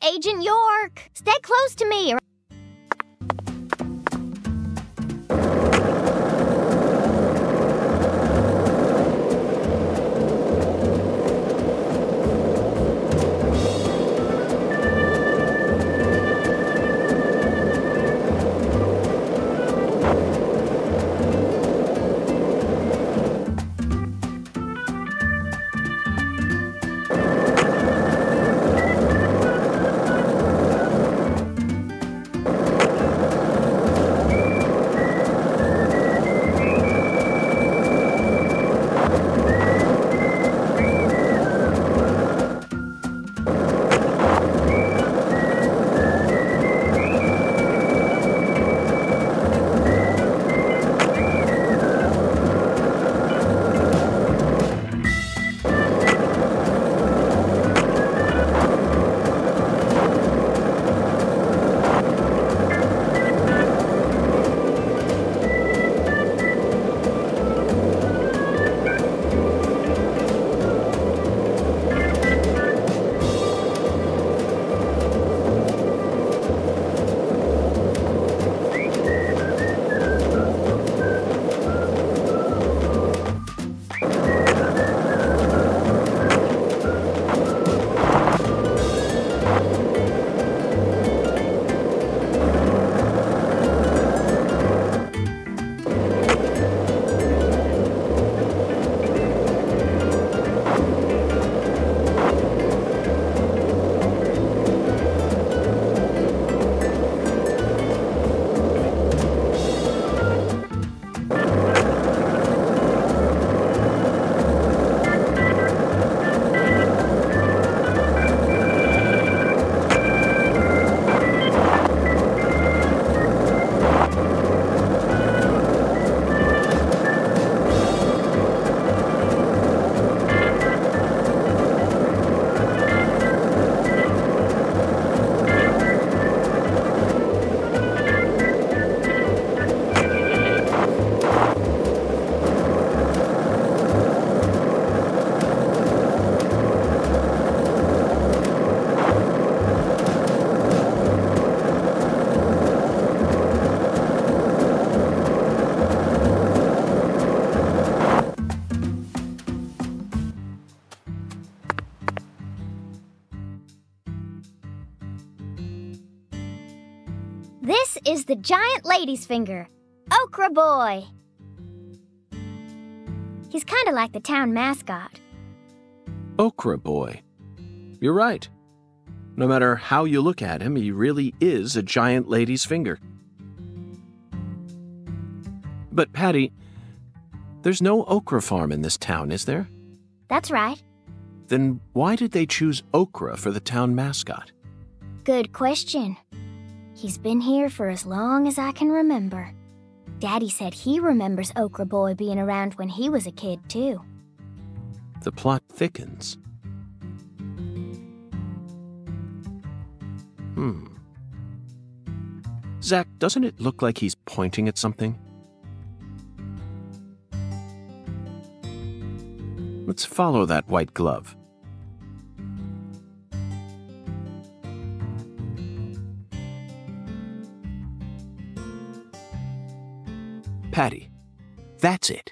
[SPEAKER 4] Agent York! Stay close to me! This is the giant lady's finger, Okra Boy. He's kind of like the town mascot.
[SPEAKER 3] Okra Boy. You're right. No matter how you look at him, he really is a giant lady's finger. But Patty, there's no okra farm in this town, is there?
[SPEAKER 4] That's right.
[SPEAKER 3] Then why did they choose Okra for the town mascot?
[SPEAKER 4] Good question. He's been here for as long as I can remember. Daddy said he remembers Okra Boy being around when he was a kid, too.
[SPEAKER 3] The plot thickens. Zach, doesn't it look like he's pointing at something? Let's follow that white glove. Patty, that's it.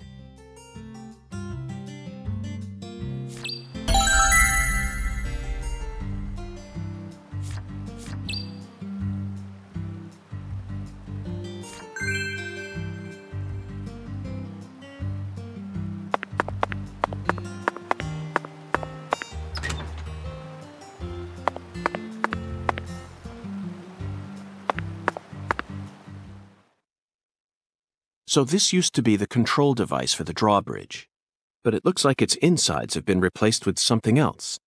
[SPEAKER 3] So this used to be the control device for the drawbridge, but it looks like its insides have been replaced with something else.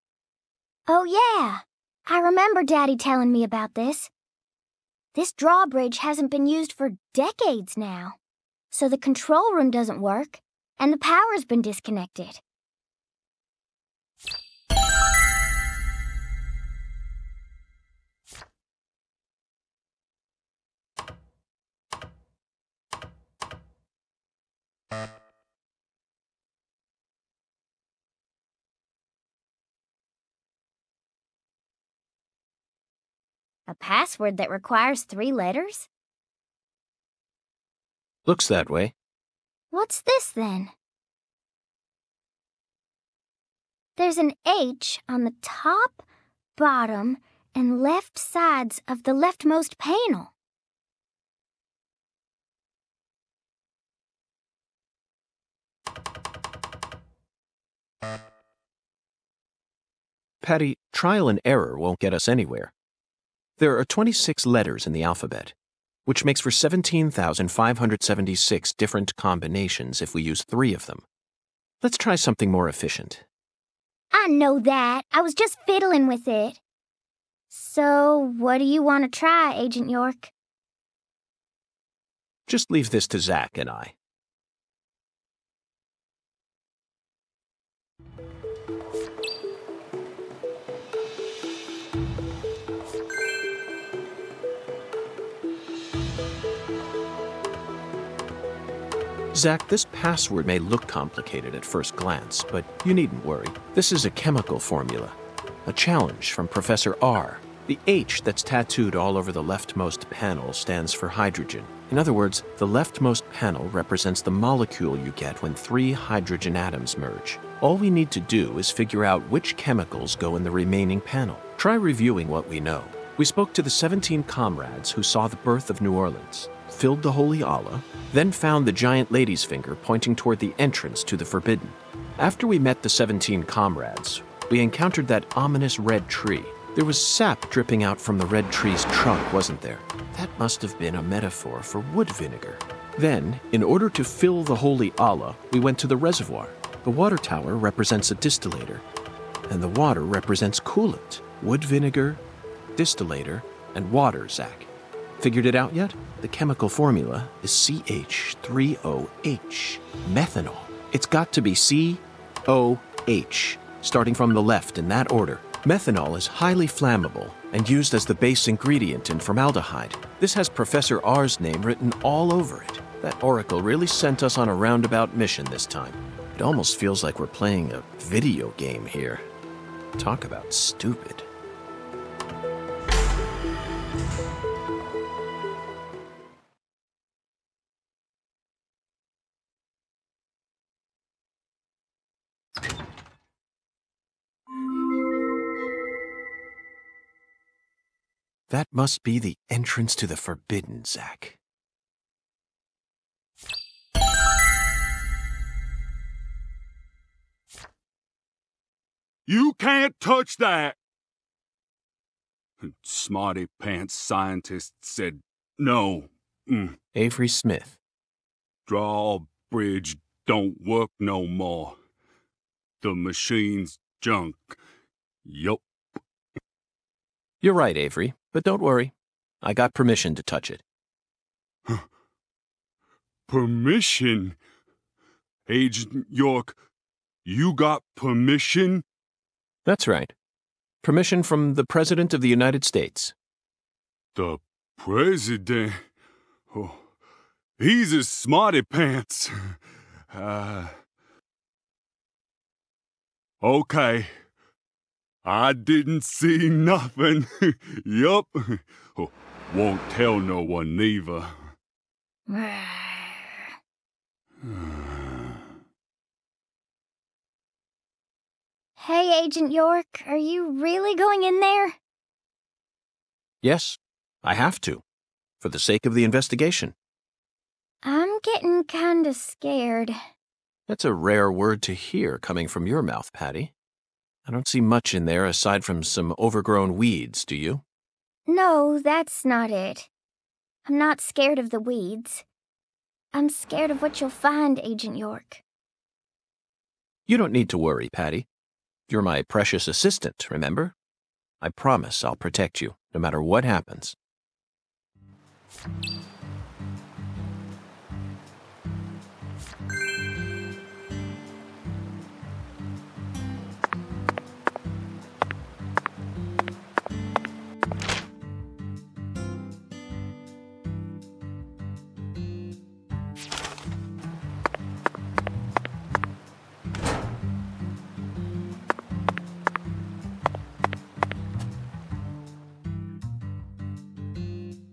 [SPEAKER 4] Oh, yeah. I remember Daddy telling me about this. This drawbridge hasn't been used for decades now, so the control room doesn't work, and the power's been disconnected. A password that requires 3 letters?
[SPEAKER 3] Looks that way.
[SPEAKER 4] What's this, then? There's an H on the top, bottom, and left sides of the leftmost panel.
[SPEAKER 3] Patty, trial and error won't get us anywhere. There are 26 letters in the alphabet, which makes for 17,576 different combinations if we use 3 of them. Let's try something more efficient.
[SPEAKER 4] I know that. I was just fiddling with it. So, what do you want to try, Agent York?
[SPEAKER 3] Just leave this to Zach and I. Zach, this password may look complicated at first glance, but you needn't worry. This is a chemical formula, a challenge from Professor R. The H that's tattooed all over the leftmost panel stands for hydrogen. In other words, the leftmost panel represents the molecule you get when 3 hydrogen atoms merge. All we need to do is figure out which chemicals go in the remaining panel. Try reviewing what we know. We spoke to the 17 comrades who saw the birth of New Orleans, filled the Holy Allah, then found the giant lady's finger pointing toward the entrance to the Forbidden. After we met the 17 comrades, we encountered that ominous red tree. There was sap dripping out from the red tree's trunk, wasn't there? That must have been a metaphor for wood vinegar. Then, in order to fill the Holy Allah, we went to the reservoir. The water tower represents a distillator, and the water represents coolant. Wood vinegar, distillator, and water, Zach. Figured it out yet? The chemical formula is CH3OH, methanol. It's got to be COH, starting from the left in that order. Methanol is highly flammable and used as the base ingredient in formaldehyde. This has Professor R's name written all over it. That oracle really sent us on a roundabout mission this time. It almost feels like we're playing a video game here. Talk about stupid. That must be the entrance to the Forbidden, Zack.
[SPEAKER 12] You can't touch that! Smarty pants scientists said no.
[SPEAKER 3] Avery Smith.
[SPEAKER 12] Drawbridge don't work no more. The machine's junk. Yup.
[SPEAKER 3] You're right, Avery, but don't worry. I got permission to touch it.
[SPEAKER 12] Permission? Agent York, you got permission?
[SPEAKER 3] That's right. Permission from the President of the United States.
[SPEAKER 12] The President? Oh, he's a smarty pants. Okay. I didn't see nothing. Yup. Won't tell no one neither.
[SPEAKER 4] Hey, Agent York, are you really going in there?
[SPEAKER 3] Yes, I have to, for the sake of the investigation.
[SPEAKER 4] I'm getting kinda scared.
[SPEAKER 3] That's a rare word to hear coming from your mouth, Patty. I don't see much in there aside from some overgrown weeds, do you?
[SPEAKER 4] No, that's not it. I'm not scared of the weeds. I'm scared of what you'll find, Agent York.
[SPEAKER 3] You don't need to worry, Patty. You're my precious assistant, remember? I promise I'll protect you, no matter what happens.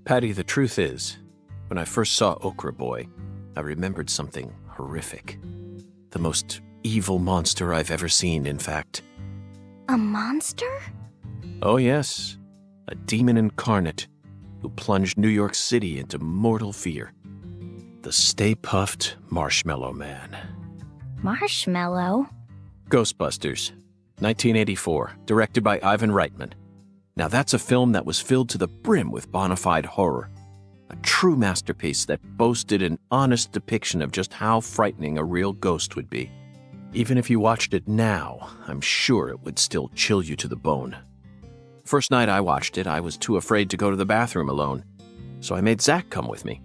[SPEAKER 3] Patty, the truth is, when I first saw Okra Boy, I remembered something horrific. The most evil monster I've ever seen, in fact.
[SPEAKER 4] A monster?
[SPEAKER 3] Oh yes, a demon incarnate who plunged New York City into mortal fear. The Stay Puft Marshmallow Man.
[SPEAKER 4] Marshmallow?
[SPEAKER 3] Ghostbusters, 1984, directed by Ivan Reitman. Now that's a film that was filled to the brim with bona fide horror. A true masterpiece that boasted an honest depiction of just how frightening a real ghost would be. Even if you watched it now, I'm sure it would still chill you to the bone. First night I watched it, I was too afraid to go to the bathroom alone, so I made Zack come with me.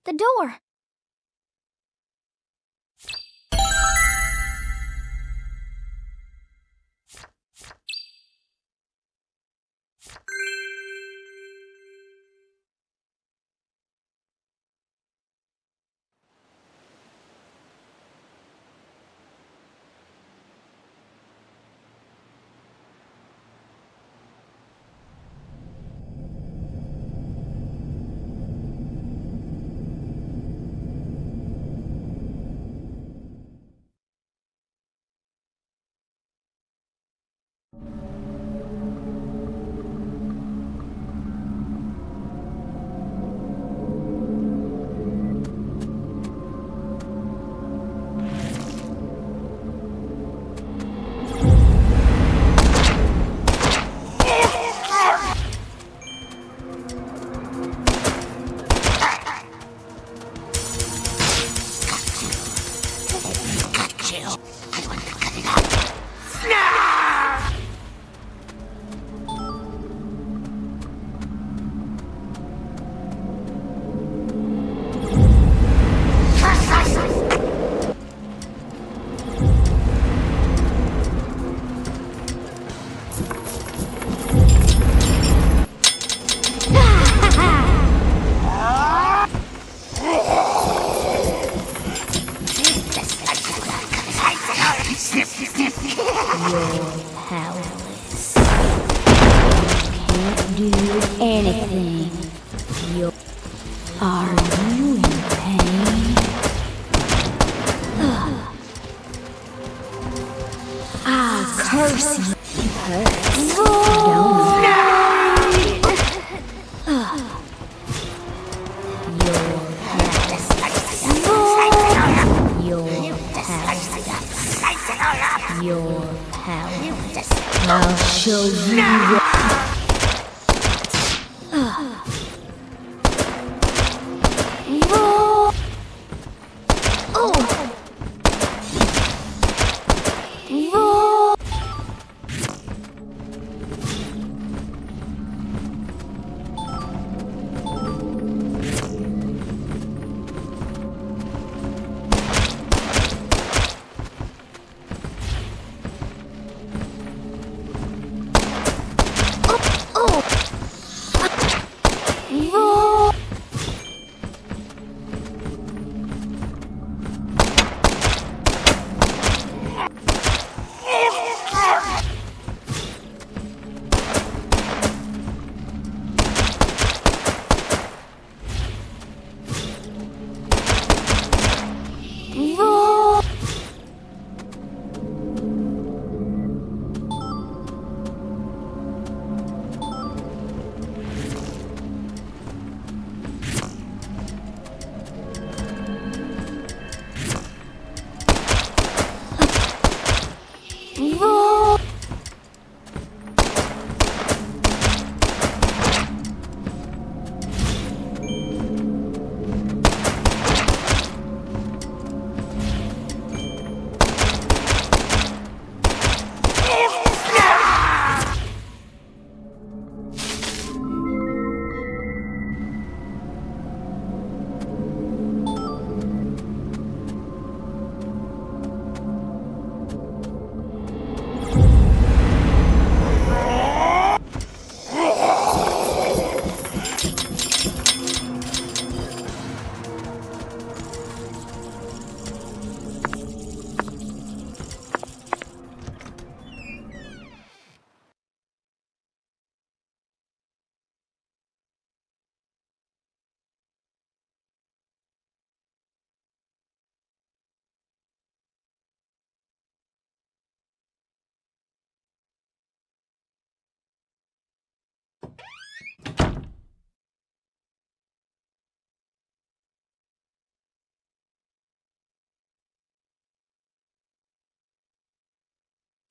[SPEAKER 4] The door. curse you. Hurts, don't it? Your power. I'll show you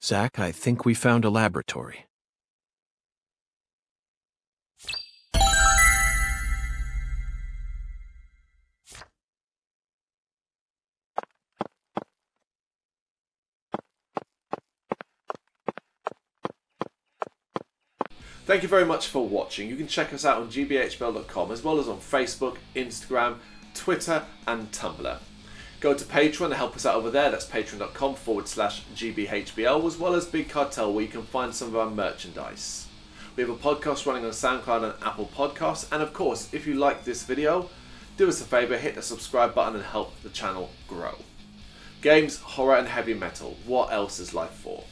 [SPEAKER 3] Zach, I think we found a laboratory.
[SPEAKER 13] Thank you very much for watching. You can check us out on GBHBL.com as well as on Facebook, Instagram, Twitter and Tumblr. Go to Patreon to help us out over there. That's patreon.com/GBHBL, as well as Big Cartel, where you can find some of our merchandise. We have a podcast running on SoundCloud and Apple Podcasts. And of course, if you like this video, do us a favour, hit the subscribe button and help the channel grow. Games, horror and heavy metal. What else is life for?